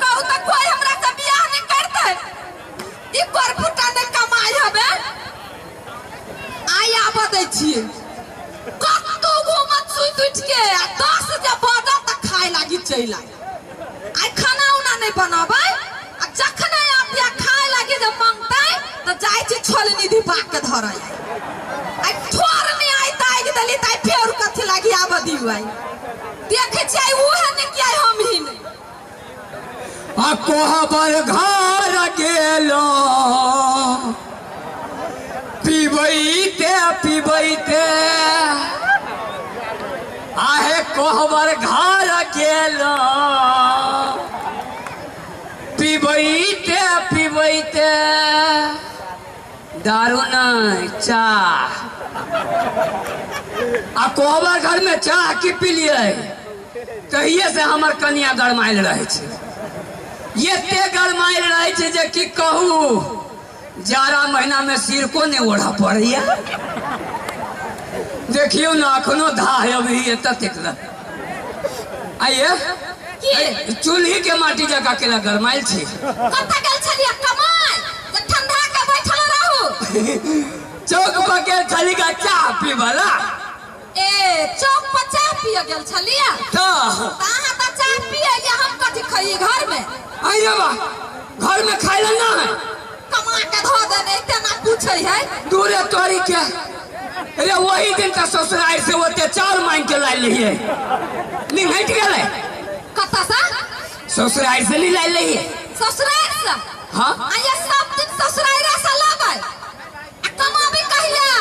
कहू त कोई हमरा से बियाह नहीं करते ई कोर फुटाने कमाई हबे आया बदै छियै कत्तो घुमत सुइत उठ के 10 जे बजे तक खाए लागी चैला आई खाना उना नहीं बनाबै आ जखने आपिया खाए लागी जे मांगतै त जाय छी छोल निधि पाक के धरै आई ठोर नहीं आई ताई दली ताई फेर कथि लागी आबदी हुई देखे छी आई उहे ने कि आई हम ही नहीं कोहबर घर गेलो पिबैते आहे कोहबर घर गेलो पिबैते दारू नहीं चाह आ कोहबर घर में चाह की पिलिए तहिए से हमर कनिया गरमाइल रहे छे ये ते गरमाइल रहे छे जे की कहू जाड़ा महीना में सिर को नहीं ओढ़ा पड़िया देखियो ना अखनो धा अभी तक आइए चूल्ही के माटी जगह के गरमाइल छे कत्ता गेल छलिया कमाल जे ठंडा के बैठल रहू चौक पर के छली का चाह पीवाला ए चौक पर चाह पिए गेल छलिया तो कहां त चाह पिए हम कथि खाई घर में अरे बा घर में खाए ना है कमा के धो देने इतना पूछे है दूरे तोरी क्या अरे वही दिन का ससुराल से होते चार मांग के लाई लिए नहीं हट गए कता सा ससुराल से नहीं लाई लिए ससुराल से हाँ आया सब दिन ससुराल से लाबै कमाबे कहिया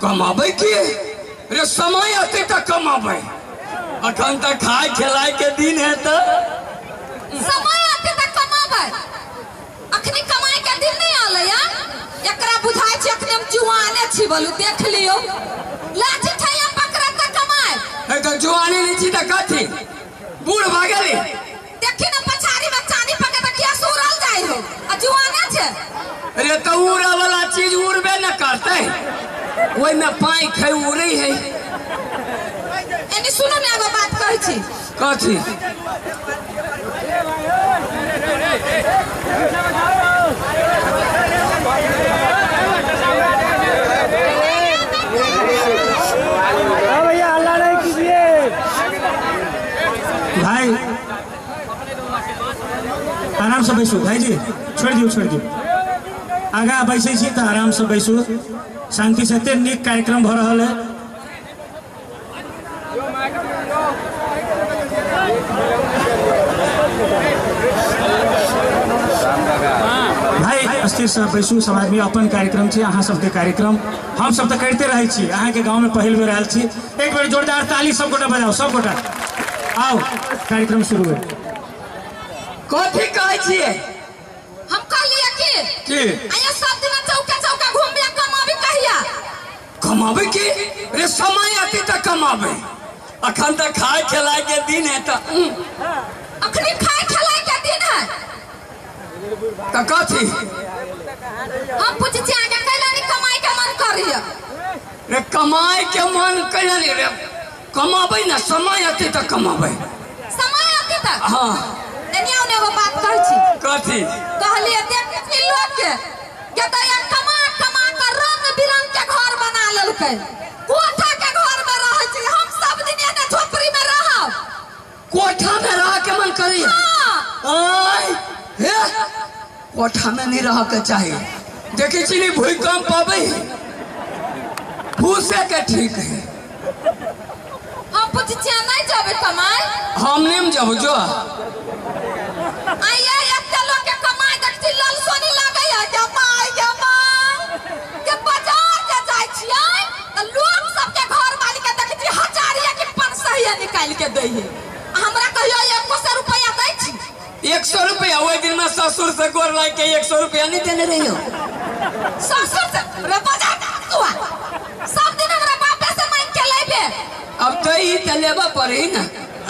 कमाबे की अरे समय आते तक कमाबे अखन तक खाए खिलाए के दिन है तो समय आते तक कमाबै अखनी कमाए के दिन नहीं आले या एकरा बुझाई छै अखनी हम जुआने छी बोलू देख लियो लाठी ठैया पकड़ा त कमाए ए तो जुआनी नहीं छी त कथी बूढ़ भागली देखी ना पछाड़ी में चांदी पके त किया सुरल जाई हो आ जुआने छै अरे तो उड़ा वाला चीज उड़बे न करते ओई में पाई खाई उड़े है एनी सुनो ने एगो बात कहै छी कथी भैया अल्लाह नहीं कीजिए भाई आराम से बैसू भाई जी छोड़ दियो आगा बैसे छी तो आराम से बैसू शांति से एते नीक कार्यक्रम भ रहल है भाई स्थिर से बैसू समाज में अपन कार्यक्रम छी अहाँ सबके कार्यक्रम हम सब तो करते रहे छी अहाँ के गांव में पहल बेर आयल छी एक बेर जोरदार ताली सब गोटा बजाओ सब गोटा आओ कार्यक्रम शुरू है कथी कहै छियै हम कहलिए की आया सब दिन चौका चौका घूमबे कमाबे कहिया कमाबे की अरे समय आते तक कमाबे अखन तक खाए खिलाए के दिन है तो अखनी खाए खिलाए के दिन है तो कथी हम पूछे छी आगे कैलानी कमाई के मन करिया रे कमाए के मन कैलानी रे कमाबे ना समय आते तक कमाबे समय आते तक हाँ एनिया ने वो बात कहै छी कथी कहलिए देख छी लोग के दया कमा कमा कर रंग बिरंग के घर बना लेलकै कोठा के घर में रहै छी हम सब दिन एने झोपड़ी में रहब कोठा में रह के मन करिए ओए हे कोठा में नहीं रह के चाहिए देखी चिली भूकंप पावे भूसे के ठीक है हम पूछे छी नहीं जाबे कमाए हम नहीं जब जो आया एते लोग के कमाई देख छी लल सोनी लागै है जमाई के बाजार के जाय छियै त लोग सब के घर वाली के देख छी हजारिया के 500 निकाल के दै है हमरा कहियो 100 रुपया दै छी 100 रुपया वही दिन में ससुर से गोर ला के 100 रुपया नहीं देने रही हो ससुर से रे बाजार दुआ सब दिन हमरा बापे से मांग के लेबे अब तो ही तो लेबा पड़े ना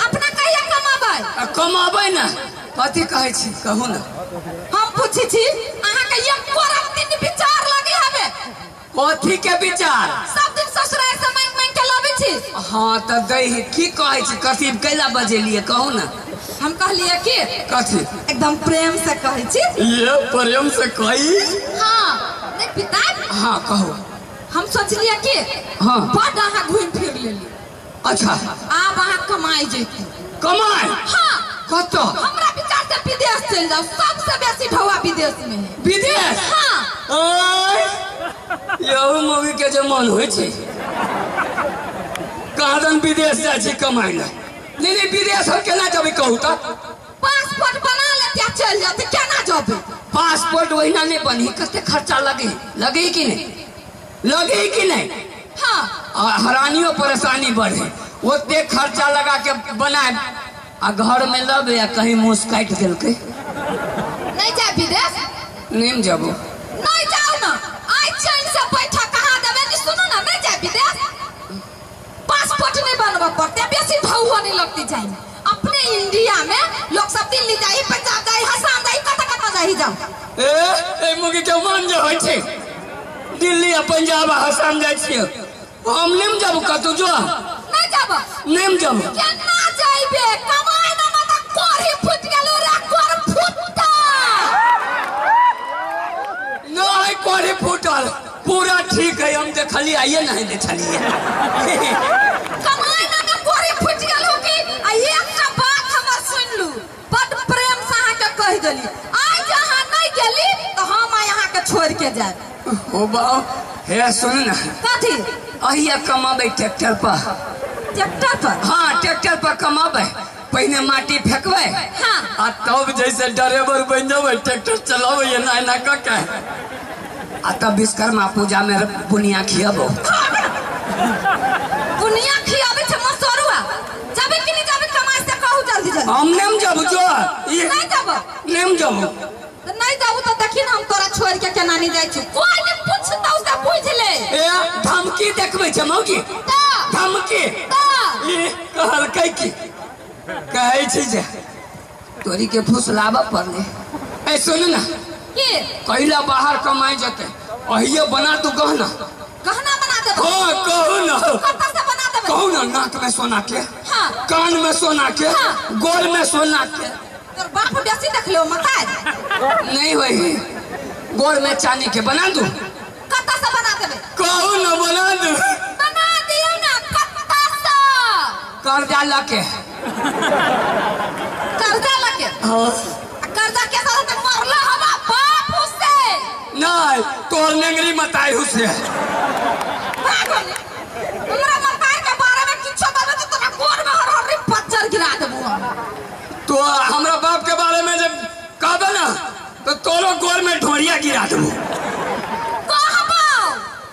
अपना कहिया कमाबै कमाबे ना कथी कहै छी कहू ना हम पूछी छी अहाँ के एक कोरम दिन विचार लगे हबे कथी के विचार सब दिन ससुराल से मांग के लाबै छी हाँ तो दही की कहै छी कथी कैला बजेलिए कहू ना हम कहलिए कि कथी एकदम प्रेम से कहै छी ये प्रेम से कही हां नहीं पिता हाँ कहो हम सोचलिए कि हाँ बड़ अहाँ घूम फिर लेली अच्छा आब अहाँ कमाई जेती कमाए हाँ कत हमरा विचार से विदेश चल जाओ सबसे बेसी ढौआ विदेश में है विदेश हाँ ओए यहू मूवी के जो मन होइ छै कहाँ दन विदेश जाय छी कमाई ला नहीं विदेश हम केना जब कहू तो पासपोर्ट बना लेते चल जाते केना जबे पासपोर्ट वहीना नहीं बनी कते खर्चा लगे कि नहीं हाँ हरानियों परेशानी बढ़े ओते खर्चा लगा के बनाए आ घर में लब या कहीं मुँह काट दिलके नहीं जाए विदेश नहीं जाबो नहीं जाओ ना आई चैन से बैठा कहाँ देवे नहीं सुनो ना नहीं जाए विदेश पासपोर्ट नहीं बनवा पड़ते बेसी ढौआ नहीं लगती जाए अपने इंडिया में लोग सब दिल्ली जाई पंजाब जाई हसाम जाई कत जाई जाओ ए मुगी के मन जो होइ छै दिल्ली आ पंजाब आ हसाम जाय छियै हम नहीं जाबो कतौ जो नहीं जाबो नहीं जाबो केना जाइबे कमाई ना मत कोरी फुट गेलो रे कोर फुटता नहीं कोरी फुटल पूरा ठीक है हम देखलिए आइए नहीं देखलिए कमाई ना कोरी फुट गेलो कि आ एक का बात हमर सुन लू बड के जाए। ओ बाओ हे सुन ना, कथी? अहिया कमाबे ट्रैक्टर पर। ट्रैक्टर पर? हाँ ट्रैक्टर पर कमाबे, पहले माटी फेंकबे हाँ। आ तब जैसे ड्राइवर बन जाबे ट्रैक्टर चलाबे ये ना ना कके आ तब विश्वकर्मा पूजा में बुनिया खियाबो। बुनिया खियाबे छ मसरुआ। जाबे कि नहीं जाबे कमाई से कहू जल्दी जल्दी। हम नेम जब जो ये नहीं जाबो। नेम जब तो नहीं जाबू तो देखी ना हम तोरा छोड़ के केना नहीं जाई छु। कोई ने पूछता उसे पूछ ले। ए धमकी देखबे छ मौगी, ता धमकी ता ये कहल कह की कहै छी जे तोरी के फुसलाबा पड़ले। ए सुन ना, के कैला बाहर कमाई जते अहिए बना तू गहना। गहना बना देबो। हाँ कहू ना, कत्ता से बना देबो? कहू ना, नाक में सोना के, हाँ। कान में सोना के, हाँ। गोर में सोना के। तोर बाप बेसी देख लो मताय। नहीं होई, गोर में चांदी के बना दू। कत्ता से बना देबे? कहू ना बना दू। बना दियो ना कत्ता से। कर्जा लाके। कर्जा लगे। हाँ। कर्जा के साथ तो मरला हवा बाप उससे। नहीं तोर नेंगरी मताई हुसे। पागल। हमरा मताई के बारे में किछो बोलबे तो तोरा गोर में हर पत्थर गिरा देबो। तो हमरा बाप के बारे में जब कहबे ना तो तोरो गोर में ढोरिया गिरा देबो। कहबो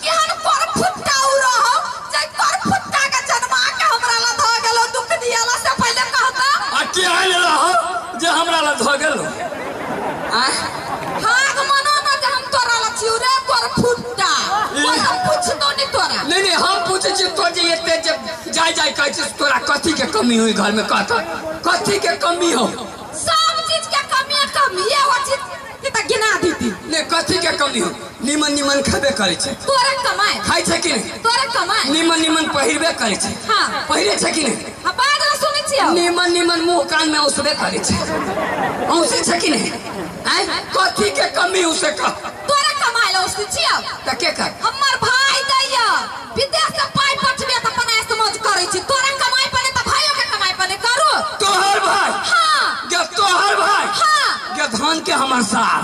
कि हम कर फुट्टा उ रहो, जे कर फुट्टा के जन्मा के हमरा ला ध गेलो दुख दियाला से पहले कहता। आ के आइल रहो जे हमरा ला ध गेलो। आ भाग मनो ना जे हम तोरा ला छिउरे कर फुट्टा। कोई हम पूछतो नहीं तोरा। नहीं नहीं हम पूछे छी तो जे एते जब जाय जाय कहै छी तोरा कथी के कमी हुई घर में, कहता कथी के कमी हो? सब चीज के कमी है, कमी है वो चीज के त गिना दीती। ने कथी के कमी हो? निमन निमन खबे करे छे, तोरे कमाए। खाइ छे कि नहीं? तोरे कमाए। निमन निमन पहिरबे करे छे। हाँ। पहिरे छे कि नहीं? हम बात ना सुनै छियो। निमन निमन मुंह कान में उसबे करे छे, औसे छे कि नहीं? आय कथी के कमी उसे कह। तोरे कमाए लो उसके छियो। त के कर? हमर भाई दैया विदेश से पाई पठबे त अपना समझ करै छी। तोरे कमाई पने त भाइयों के कमाई पने करू। तोहर भाई? हाँ। गे तोहर भाई? हाँ। गे धन के हमर सार,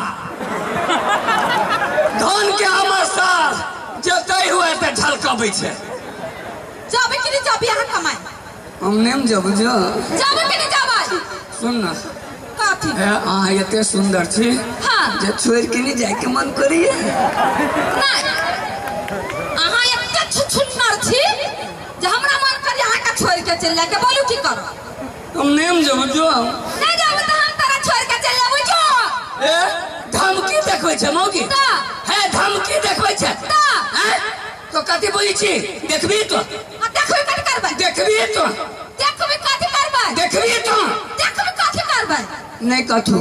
धन के हमर सार जतै हुए त झलकबै छे। जाबे कि नहीं जाबे यहाँ कमाए? हम नेम जब जो जाबे कि नहीं जाबे? सुन ना, कथी? अहाँ एते सुंदर छी हाँ। जे छोड़ के नहीं जाए के मन करिए। नहीं अहाँ एते छुछुन्नर छी जे हमरा मन कर यहाँ का छोड़ के चल जाके बोलू की करो? हम नेम जब जो नहीं जाबे त हम तोरा छोड़ के चल जाबो जो। ए धमकी देखबै छे मौगी? ता है धमकी देखबै छे? ता हैं तो कथी बोली छी? देखबी तो, आ देखबे कथी करबै? देखबी तो, देखबे कथी करबै? देखबी तो। देखबे कथी करबै? नहीं कथू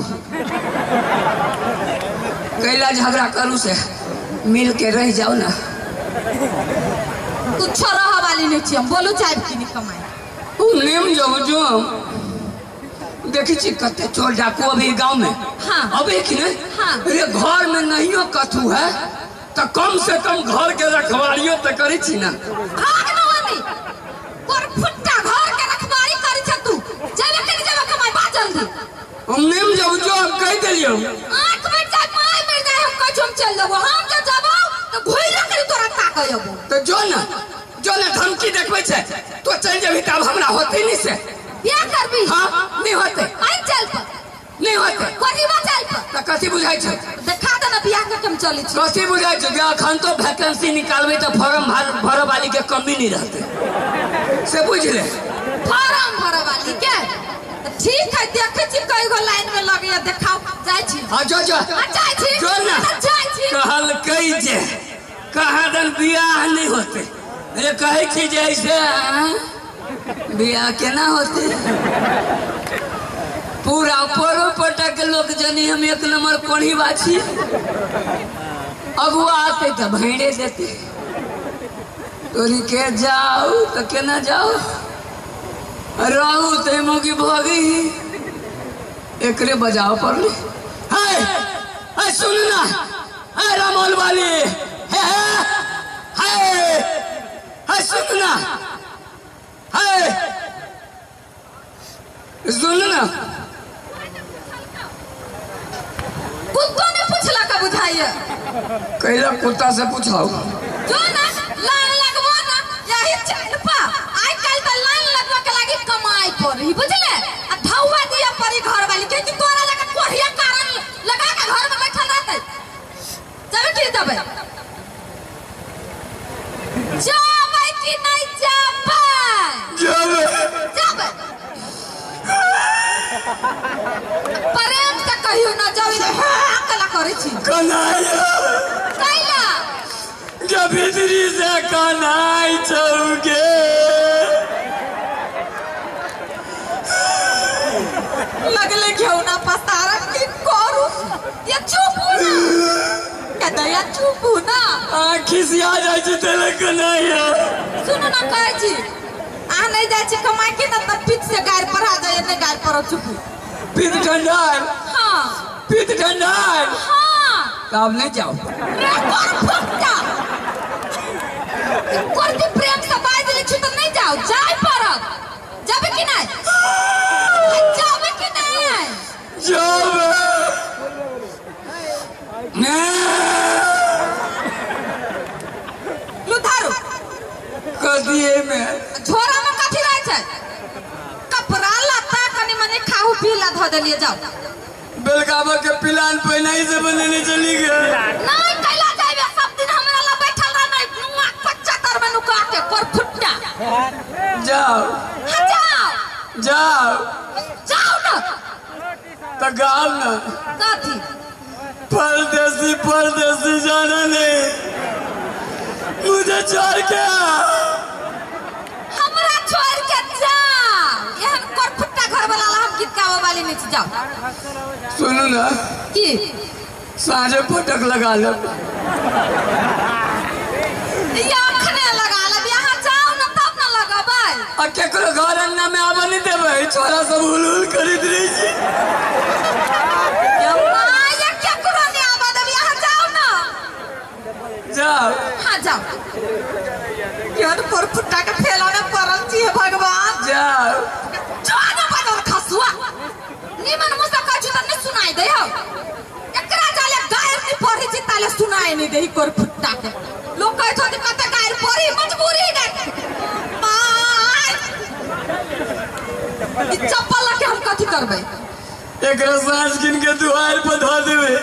कैला झगड़ा करू से मिल के रह जाओ ना। कुछ रह वाली नहीं छी हम, बोलू चाहे कि नहीं कमाए। हम नेम जब जो देखी छी कते चोर डाकू अभी गांव में। हाँ। अभी कि नहीं? हाँ। अरे घर में नहीं कथू है तो कम से कम घर के रखवारियों तो करी छी ना। भाग न वाली पर फुट्टा घर के रखवारी करी छ तू। जाबे कि नहीं जाबे कमाए बा जल्दी। हम नेम जब जो हम कह दिलियो आंख में जाए माय में जाए हम कह हम चल जाबो। हम जो जाबो तो घोइला करी तोरा ताकयबो। तो जो ना धमकी देखबै छे तो चल जेबी तब हमरा होते नहीं से। बियाह करबी? हाँ नहीं होते, आई चल पर नहीं होते। करीबा चल पर तो कथी बुझाई छे? देखा दे ना बियाह के कम चली छी। कथी बुझाई छे? अखन तो वैकेंसी निकालबे तो फॉर्म भरे वाली के कमी नहीं रहते से बुझ ले। फार्म भरे वाली के तो ठीक है, देखे छी कई गो लाइन में लगे देखाओ जाय छी। हाँ जो जाय छी जो ना जाय छी। कहल कई जे कहा दन बियाह नहीं होते। अरे कहे छी जैसे बियाह केना होते? पूरा परो पटा के लोग जनी हम एक नंबर पढ़ी बाछी, अगुआ आते तो भेड़े देते। तोरी के जाओ तो केना जाओ, रहू तो मोगी भोगी एकरे बजाओ पड़ली। है सुन ना, है रामोल वाली है सुन ना, है सुन ना। कुत्तों ने पूछला से बुझाइए। कैला कुत्ता से पूछाओ। जो ना लाइन लगबो ना यही चल पा आई कल तो लाइन लगवा के लागी कमाई पड़ी बुझले आ धौवा दिया परी घर वाली के कि तोरा लगा कोढ़िया कारण लगा के घर में बैठल रहते जाबे की जाबे जाबे कि नहीं जाबे जाबे प्रेम से कहियो ना जाबे कला करे छी कन्हैया कैला गभित्री से कन्हैया चौके लगले क्यों ना पसारा की करू ये चुप हो ना कहता या चुप हो ना खिसिया जाए छी तेरे कन्हैया। सुनो ना कहे छी आ नहीं जाए छी कमाई के ना तब पीठ से गायर पर आ जाए ने गायर पर चुप पीठ ठंडार हां पीठ ठंडार हां तब नहीं जाओ रे कर फुटता करती प्रेम से बाय दिले छी तो नहीं जाओ जाए परत जाबे कि नहीं जाबे कि नहीं जाओ लुधारू कदिए में झोरा में कथी रहे छै कपड़ा लता कनी मने खाऊ पीला ध देलिए जाओ बेलगावा के पिलान पहनाई से बनने चली गए नहीं कैला जाबे सब दिन हमरा ला बैठल रह नहीं नुआ 75 में नुका के कर फुटना जाओ जाओ जाओ जाओ ना तो गाँव ना कथी परदेसी परदेसी जाना नहीं मुझे छोड़ के हमरा छोड़ के जा एहन कर फुटना घर वाला ला हम गीत गावे वाली नहीं जाओ सुनो ना की साँझे पटक लगा लो या अखने लगा ले यहाँ जाओ ना तब ना लगाबै आ केकरो घर अंगना में आवा नहीं देवे छोरा सब हुल खरीद रही छी या क्या करो ने आवा दे यहाँ जाओ ना जाओ हाँ जाओ यार पर फुट्टा के फैला में परल छी भगवान जाओ जाना बदर खसुआ निमन मुसा कछु त नहीं सुनाई दे हो एकरा जाले गायर नहीं पढ़ी छी ताले सुनाई नहीं दे कर फुट्टा के लोग कहत होते कते गायर पढ़ी मजबूरी दे ई चप्पल के हम कथी करबै एक साँझ किन के दुआर पर धो देवे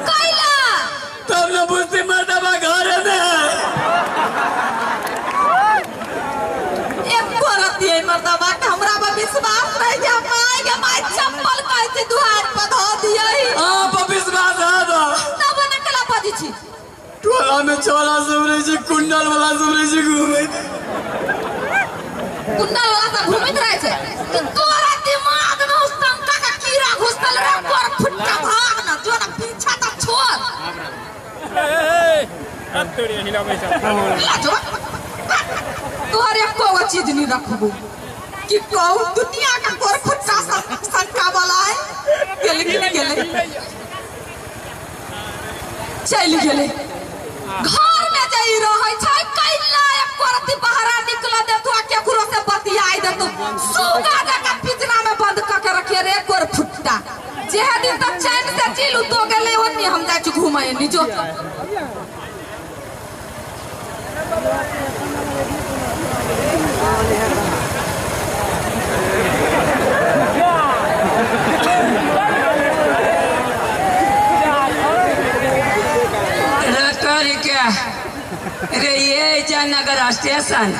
कैला तब न बुझते मर्दबा घर में एक औरत ये मर्दबा के हमरा पर विश्वास नहीं के माय चप्पल कहते दुआर पर धो दियई हां पर विश्वास है तब न कला बजी छी टोला में छोरा सब रही छी कुंडल वाला सब रही छी घूमे कुंडल वाला सब घूमत रहे छे तो तोरा दिमाग में उस टंका का कीड़ा घुसल रे पर फुट्टा भाग ना जो ना पीछा तक छोड़ तोहर एको चीज नहीं रखबो कि कहू दुनिया का पर फुट्टा संका वाला है गेले कि नहीं गेले चल गेले घर में जाई रहै छै कैला एक करती बाहर निकल दे तो केकरो से बतियाई दे तो सुगा जका पिंजरा में बंद क के रखे रे कोर फुट्टा जे दिन तक चैन से चिलू तो गेले ओनी हम जाय छी घुमाए नी जो रे ये जयनगर स्टेशन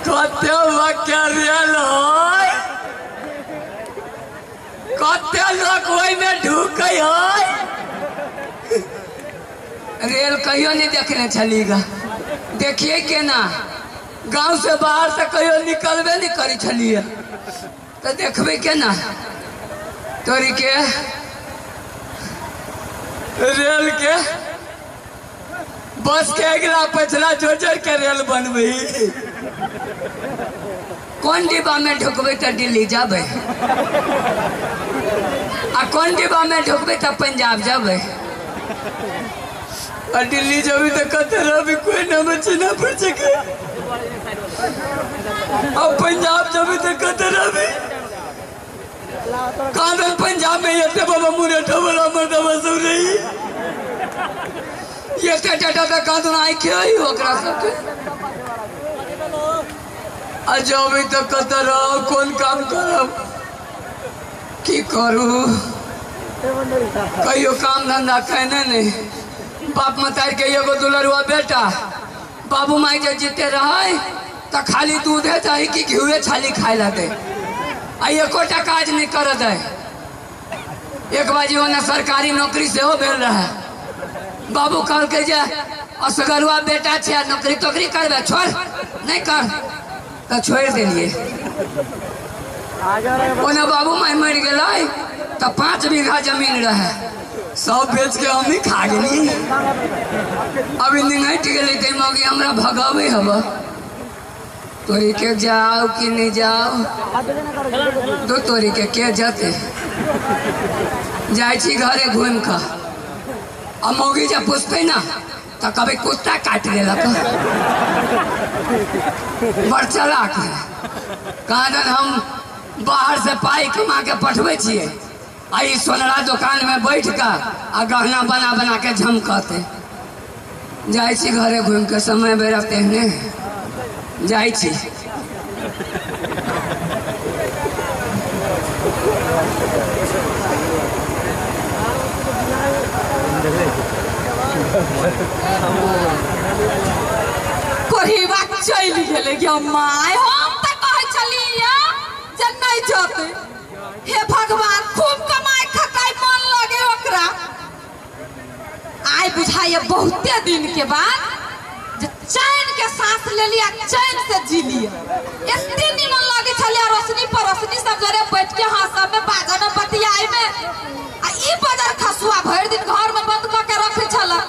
कते वाक्य रेल होय कते लोग ओई में ढुकै होय रेल कहियो नहीं देखने छलीगा देखिए केना गांव से बाहर से कहियो निकलबे नहीं करी छलिए तो देखबे केना तोरी के रेल के बस के अगला पछला जोड़ के रेल बनबे कौन डिब्बा में ढुकबे तो दिल्ली जाबे आ कौन डिब्बा में ढुकबे तो पंजाब जाबे और दिल्ली जाबे तो कतरा भी कोई ना बचे ना पड़ सके और पंजाब जाबे तो कतरा भी कादन पंजाब में ये बाबा मुने ठबला मर्दा बसु रही ये टाटा पे कादुन आई के ही ओकरा सबके अजबी तो कतर कौन काम करब की करू कहियो काम धंधा कहने नहीं बाप मतार के एगो दुलरुआ बेटा बाबू माई जे जीते रहे तो खाली दूधे दही की घिउए छाली खाए ला दे आ एकोटा काज नहीं कर दे एक बाजी होना सरकारी नौकरी से हो भेल रहा बाबू कल के जे असगरुआ बेटा छे नौकरी तोकरी करबे छोड़ नहीं कर तो छोड़ दिलिए ओना बाबू माई मर गए तो 5 बीघा जमीन रहे सब बेच के हम ही खा गई अभी निगट गई ते मौगी हमरा भगावे हब तोरी के जाओ कि नहीं जाओ दो तोरी के जाते जाए घरे घूम कर अब मौगी जब पूछते ना तो कभी कुत्ता काट देलक बड़ चलाक है कहाँ दिन हम बाहर से पाई कमा के पठवे छिए आई सोनरा दुकान में बैठ कर आ गहना बना बना के झमकते जाए घरे घूम के समय बेरा तेहने जाए कोहिबा चल गेले कि माय हम त कह चलिया जे नहीं जोते हे भगवान खूब कमाई खटाई मन लगे ओकरा आय बुझाइए बहुते दिन के बाद जे चैन के सांस ले लिया चैन से जी लिया इतनी निमन लगे छले रोशनी पर रोशनी सब जरे बैठ के हां सब में बाजा में बतियाई में आ ई बाजार खसुआ भर दिन घर में बंद क के रखे छला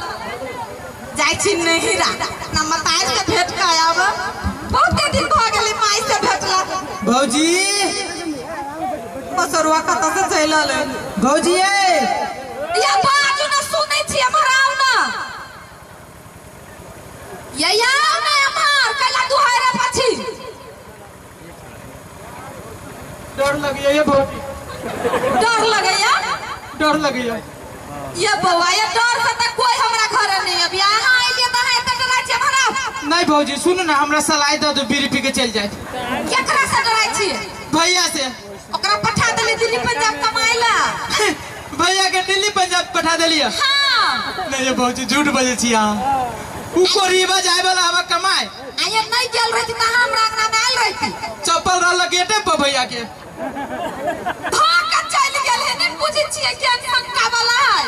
जाय छी नहीं रा ना मताई के भेट का आब बहुते दिन भ गेली माई से भेटला भौजी बसरुआ कत से चलल भौजी ये बाजू न सुनै छी हमरा आउ न ये आउ न हमार कला दुहारे पछी डर लगिया ये भौजी डर लगैया ये बौआ ये डर से त कोई हमरा घरे नहीं अब यहाँ आइए त है त डराई छी हमरा नहीं भौजी सुन ना हमरा सलाई दे दो बीड़ी पी के चल जाए केकरा से डराई छी भैया से ओकरा पठा देली दिल्ली पंजाब कमाइला भैया के दिल्ली पंजाब पठा देलिए हां नहीं ये भौजी झूठ बजे छी हां ऊ कोरीबा जाय वाला हवा कमाए आये नहीं गेल रही त हमरा अंगना में आइल रही चप्पल रहल गेटे पर भैया के भाग चल गेल है नहीं बुझी छिए के शंका वाला है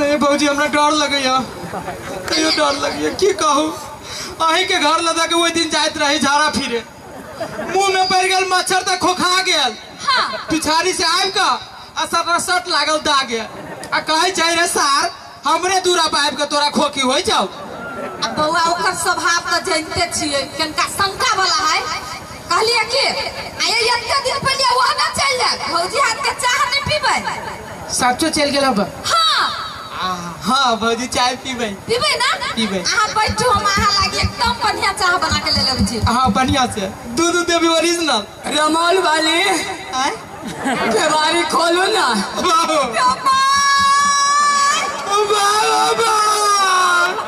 नहीं भौजी हमरा डर लगैया कहियो डर लगैया की कहू अही के घर लदा के ओइ दिन जाइत रही झाड़ा फिरे मुंह में पड़ गेल मच्छर त खोखा गेल हां पिछाड़ी से आइब का आ सट लागल दाग गया आ कहे जाय रे सार हमरे दूरा पाइब के तोरा खोखी होई जाओ अब बौआ ओकर स्वभाव त जानते छिए कनका शंका वाला है कहलिए कि आये इतने दिन पहले वो ना चल जाए भौजी हाथ के चाह नहीं पीबे साचो चल गेल अब हां हां भौजी चाय पीबे ना पीबे आहा बैठो हम आहा लागी एकदम बढ़िया चाह बना के ले लेब छी हां बढ़िया से दूध देबी ओरिजिनल रमोल वाली आय केवारी खोलो ना बाबू बाबू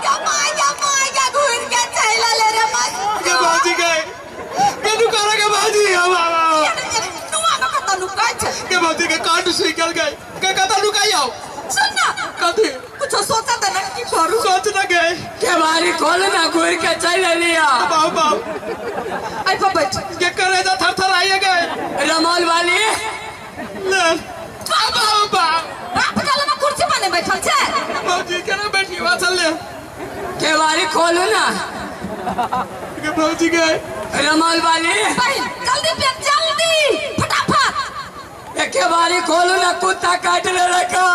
क्या घूर के चला ले रे माई के बाजी गए केनु करा के बाजी बाबा नुआ न कत लुकाय छ के बाजी के काट से निकल गए के कत लुकाई आओ सुन ना कथी कुछ सोचा त न की करू सोच न गए केवारी खोलो ना घूर के चल लिया बाबू आई पर बैठ के करे जा थर आइए गए रमोल वाली ले बाबा बाप डाल में कुर्सी बने बैठल छे भौजी केना बैठी हुआ चल ले केवारी खोलो ना के भौजी गए रमोल वाली भाई जल्दी पे जल्दी फटाफट एक केवारी खोलो ना कुत्ता काट ले रखा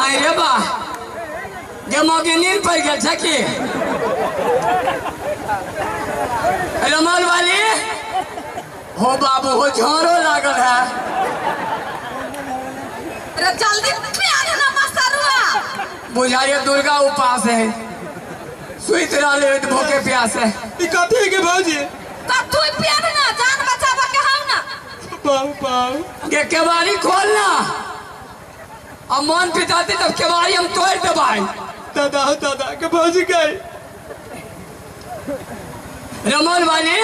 आई रे बा जे मोगी नींद पड़ गेल छ की रमोल वाली हो बाबू हो झोरो लागल है अरे जल्दी पे आने ना मसरुआ बुझाइए दुर्गा उपास है सुइत रहले भूखे प्यास है ई कथी के भौजी तब तू पे आने ना जान बचावा के हम ना ये केवाड़ी खोलना अब मन पिटाते तब केवाड़ी हम तोड़ दे भाई। दादा के भौजी गए रमन वाली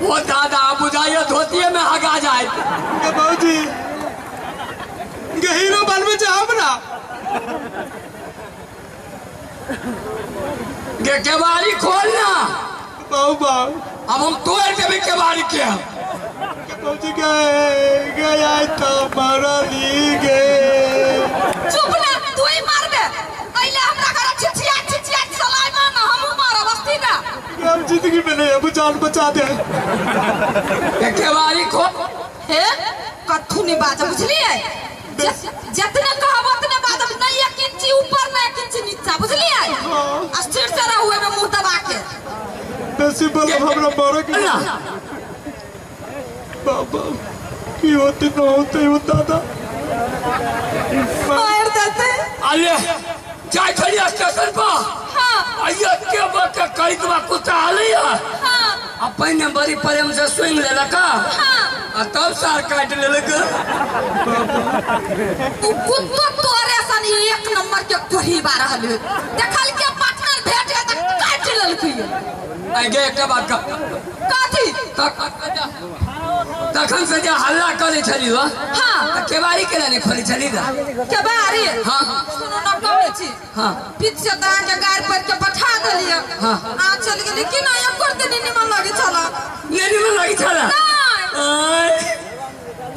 वो दादा बुझाइए धोतिए में हगा जाए के भौजी हीरो बनवे चाहब ना ये केवाड़ी खोलना बाबू अब हम तोड़ देवे केवाड़ी के भौजी गए तो मरली गए। चुप ना तू ही मार दे पहले हमरा घर छिछिया सलाइमा ना हम मारा बस्ती का हम जिंदगी में नहीं अब जान बचा दे। ये केवाड़ी खोल हे कथू नहीं बात बुझलिए जितने कहब उतने बात नहीं 1 इंच ऊपर ना 1 इंच नीचा बुझलिए स्थिर से रहुए में मुंह दबा के नसीब हमरा मारे के बाबा की होते न होते हो दादा मार देते। अरे जाए खड़ी स्टेशन पर हाँ आइए के बके कई के कुत्ता आलिया हाँ अपने बड़ी प्रेम से स्विंग ले लका हाँ तब सार काट ले लगा तू कुत्तो तोरे सन 1 नंबर के कोही बारह ले देखल के पार्टनर भेट गया त काट लेलकी आगे के बात का काथी तखन से जो हल्ला करे छली हो हाँ केवाड़ी के नहीं खोली छली दा के बारी हाँ सुनो ना कहै छी हाँ पीछे ता के गाड़ पर के पठा देलिए हाँ आ चल गेली कि ना एक कर दिन निमन लगे चला ये निमन लगी छला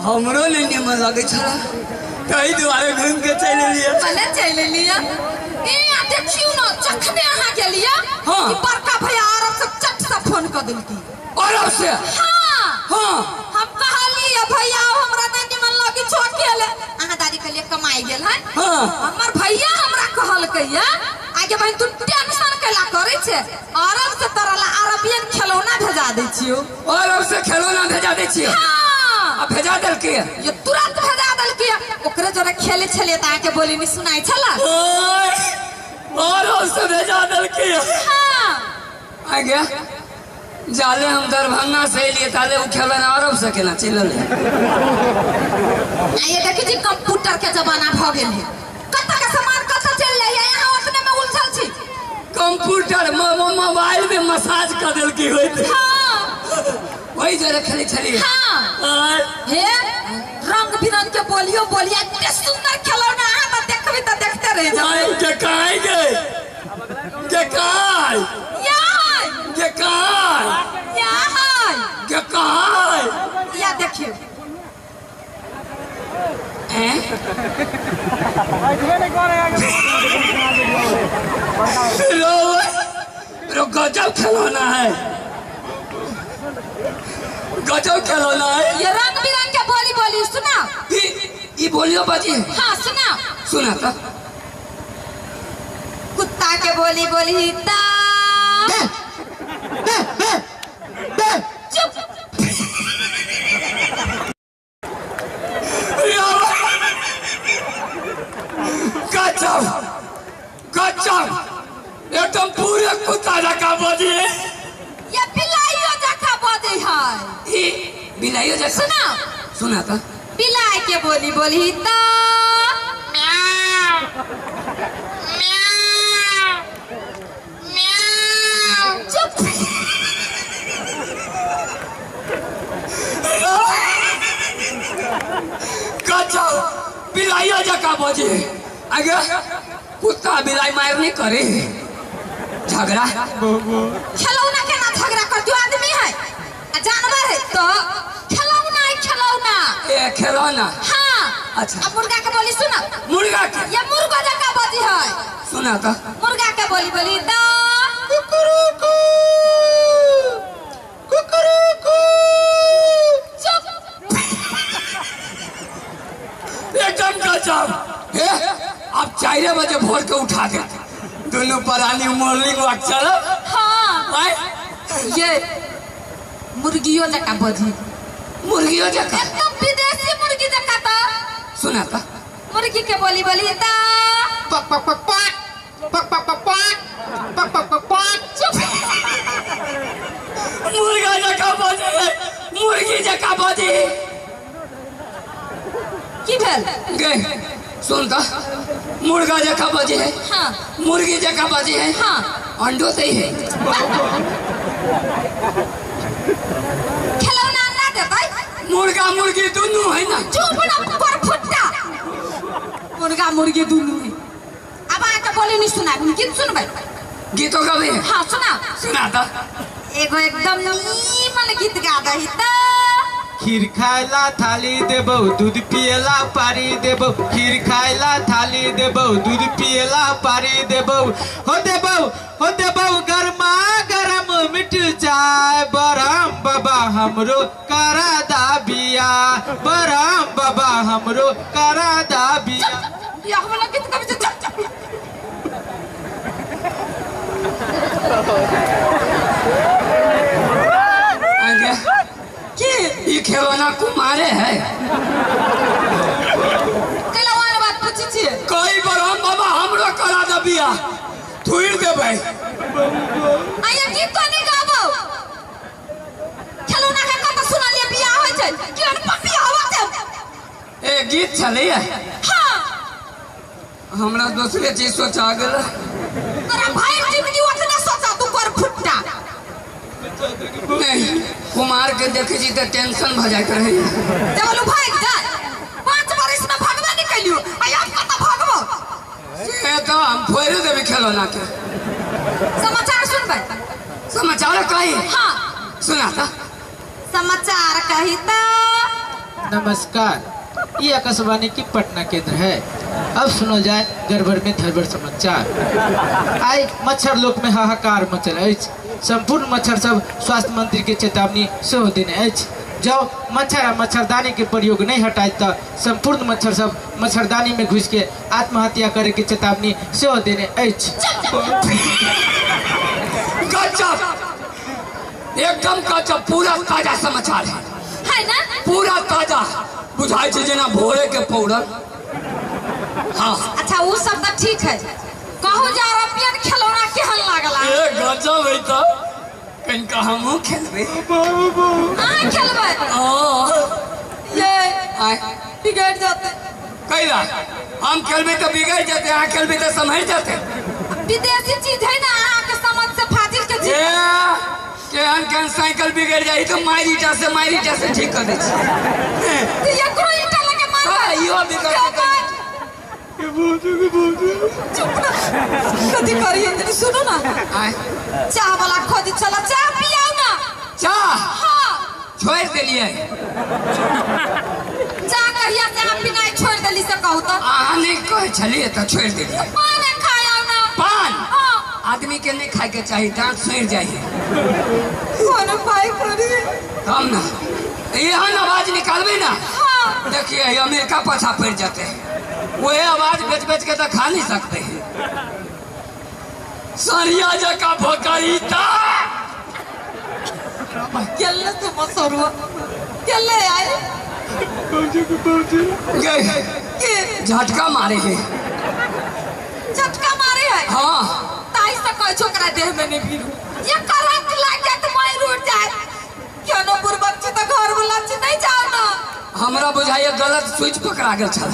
हमरो नहीं निमन लगे छला कई दुआरे घूम के चले लिए पहले चल लिया ए आ देखियो ना चखने आहा के लिए हाँ। ई बड़का भैया अरब से चट से फोन कर देलकी और से हाँ हाँ हम कहलिए भैया हमरा नहीं निमन लगे छोकेले आहा दादी के लिए कमाई गेल है हाँ हमर भैया हमरा कहल कहिया आगे बहन तू टेंशन कैला करे छे अरब से तरला अरबियन खिलौना भेजा दे छियो और से खिलौना भेजा दे छियो हाँ अब भेजा दल के ये तुरंत भेजा दल के ओकरे जोरे खेले छले त आके बोली नहीं सुनाई छला और से भेजा दल के हाँ आ गया जाले हम दरभंगा से लिए ताले वो खिलौना अरब से केना चलल ये देखी जी कंप्यूटर के जमाना भ गेल है कत्ता के सामान कत्ता चल रही है यहाँ अपने में उलझल छी कंप्यूटर मोबाइल में मसाज कर दिल की होती हाँ वही जरा खेली छली हाँ हे रंग बिरंग के बोलियो इतने सुंदर खिलौना है तो देखबी तो देखते रह जाओ के काहे गए के काय यहाँ के काय यहाँ के काय या देखियो रो गजब खिलौना है गजब खिलौना है ये रंग बिरंग के बोली सुना ये बोलियो बाजी हाँ सुना सुना था कुत्ता के बोली ता चुप गजब गजब एकदम पूरे कुत्ता जका बजी ये बिलाइयो जका बोली है ये बिलाइयो जका सुना सुना था बिलाई के बोली ता चुप गजब बिलाइयो जका बजी आगे कुत्ता बिलाई मार नहीं करे झगड़ा खिलौना के ना झगड़ा करती आदमी है जानवर है तो खिलौना ये खिलौना हाँ अच्छा अब मुर्गा के बोली सुना मुर्गा के ये मुर्गा जका बोली है सुना था मुर्गा के बोली दा चुप एकदम गजब हे अब 4 बजे भोर के उठा दे दोनों प्राणी मॉर्निंग वॉक चलो हाँ ये मुर्गियों जका बोली मुर्गियों जका एकदम विदेशी मुर्गी जका था सुना था मुर्गी के बोली दा पक पक पक पक पक पक पक पक पक पक चुप मुर्गा जका बजे मुर्गी मुर्गी जका बजी की भेल गे सुन तो मुर्गा जका बजी है हाँ मुर्गी जका बजी है हाँ अंडो से ही है खिलौना ना देबै मुर्गा मुर्गी दोनों है ना चुप ना पर फुट्टा मुर्गा मुर्गी दोनों है अब आके बोले नहीं सुना गीत सुनबै गीतों का भी है हाँ सुना सुना था एगो एकदम नीमन गीत गा दही त खीर खाइला थाली देबौ दूध पियला पारी देबौ खीर खाइला थाली देबौ दूध पियला पारी देबौ हो देबौ गरमा गरम मिठ चाय बरम बाबा हमरो करा दा बिया बरम बाबा हमरो करा दा बिया या वाला गीत कभी चप चप कि ये खिलौना कुमारे है खिलौना बात पूछी छी कोई बरम बाबा हमरो करा द बिया थुइर देबै आया गीत तो नहीं गाबो खिलौना के कत सुनलिए बियाह होय छै केन पपिया हवा से ए गीत छलै हां हमरा दूसरे चीज सोचा गेल तोरा भाई जिंदगी ओतना सोचा तू कर फुट्टा नहीं कुमार के देखे जी तो टेंशन भ जाइत रहे देवलू भाग जा 5 बरिस में भगवा निकलियो आया कत भगबो से तो हम फोड़ देबे खिलौना के समाचार सुनबै समाचार कही हां सुना था समाचार कही त नमस्कार ये आकाशवाणी की पटना केंद्र है। अब सुनो जाए गड़बड़ में धड़बड़ समाचार। आई मच्छर लोक में हाहाकार मचल अछि। संपूर्ण मच्छर सब स्वास्थ्य मंत्री के चेतावनी सेहो देने अछि। जब मच्छर आ मच्छरदानी के प्रयोग नहीं हटाए तो संपूर्ण मच्छर सब मच्छरदानी में घुस के आत्महत्या करे के चेतावनी सेहो देने अछि। गजब एकदम गजब पूरा ताजा समाचार है ना पूरा ताजा बुझाई छै जेना भोरे के पौड़ल हाँ अच्छा वो सब तो ठीक है कहू जा रपियन खिलौना केहन लागला ए गजब है तो कनिका हमहूँ खेलबै अहाँ खेलबै ये आय बिगड़ जाते कैला हम खेलबै तो बिगड़ जाते अहाँ खेलबै तो संभल जाते विदेशी चीज है ना अहाँ के समझ से फाजिल के चीज केहन साइकिल बिगड़ जाई तो मारिटा से ठीक कर दै छी ये कोई ईटा लगे मार हाँ, इहो बिगड़ चुप ना कथी करिए तनी सुनो ना आय चाय वाला खोज चला चाय पियाओ ना चाह हां छोड़ देलिए चाय कहिया से आप पिनाई छोड़ देली से कहू तो अहाँ नहीं कहे छलिए तो छोड़ देलिए पान खाया ना पान हां आदमी के नहीं खाए के चाहिए दांत सड़ जाइए कौन पाई करी हम ना एहन आवाज निकालबे ना हां देखिए अमेरिका पाछा पड़ जाते हैं वो आवाज बेच बेच के तो खा नहीं सकते हैं सरिया जका भोकरीता केल्ले तो मसरुआ केल्ले आए के झटका मारे है झटका मारे है हाँ ताई से कोई छोकरा देह में नहीं भीरू ये करंट लाग जाए तो मैं रूठ जाए क्यों न बुरबक छी तो घर वाला छी नहीं जाओ ना हमरा बुझाइए गलत स्विच पकड़ा गेल छल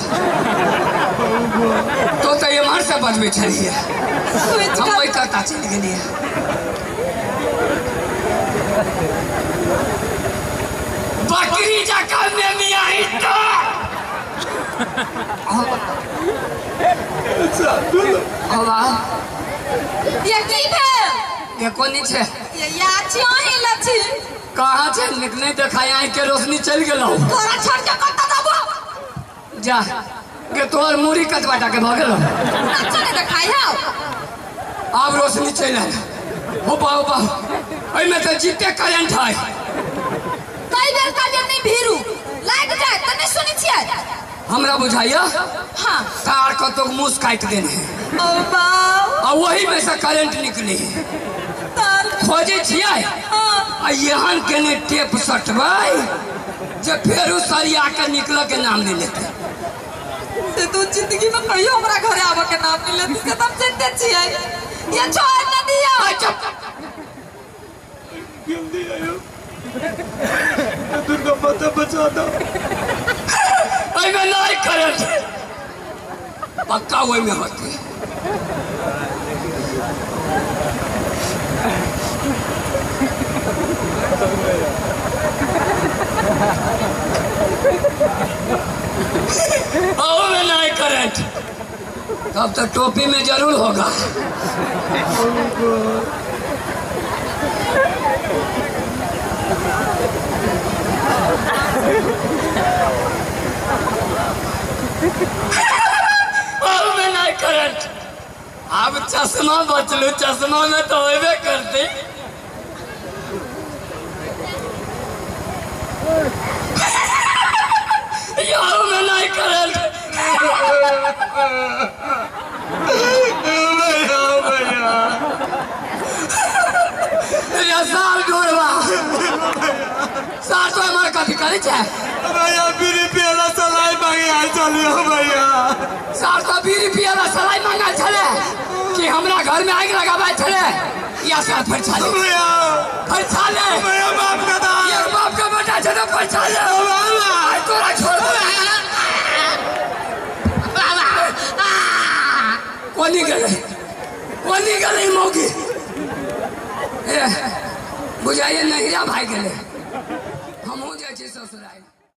तो एम्हर से बजबे छलिए स्विच हम का वही करता चल गेलिए बकरी जका में मियाँ तो ये की भेल ये कोनी छे ये याची ही लची कहाँ छे निक नहीं देखा यहाँ के रोशनी चल गेलो तोरा छोड़ के कत्ता दबो जा के तोर मुड़ी कटवाटा के भग गेलो अच्छा नहीं दिखाई है अब रोशनी चल आयल हो पाओ ओई में तो जीते करंट है कई बेर का नहीं भीरू लाग जाए त नहीं सुनी छियै हमरा बुझाइए हां कार को तो मुंह काट देने ओ बाऊ और वही में से करंट निकली तार खोजे छियै हां आ यहाँ के ने टेप सटबै जे फेरू सरिया के निकल के नाम नहीं लेते से तू जिंदगी में कहियो हमरा घरे आवे के नाम नहीं लेती से तब चिंता छियै ये छोड़ न दिया चुप दुर्गा माता बचा दो। में नहीं करे पक्का वही में होते। में नहीं करंट तब तो टोपी में जरूर होगा। में नहीं करंट अब चश्मा बचलू, चश्मा में तो होबे करती। यार में नहीं करंट साल ढूंढवा साल तो हमारे कथी करे भैया बीड़ी पियला सलाई मांगे आए चलियो भैया। साल तो बीड़ी पियला सलाई मांगा चले कि हमरा घर में आग लगाबा चले या साथ पर चले भैया। पर चले भैया बाप का दा ये बाप का बेटा चले पर चले तोरा छोड़ कोनी गले मौगी बुझाइए नहीं भाई गले हम हो जाए ससुराल।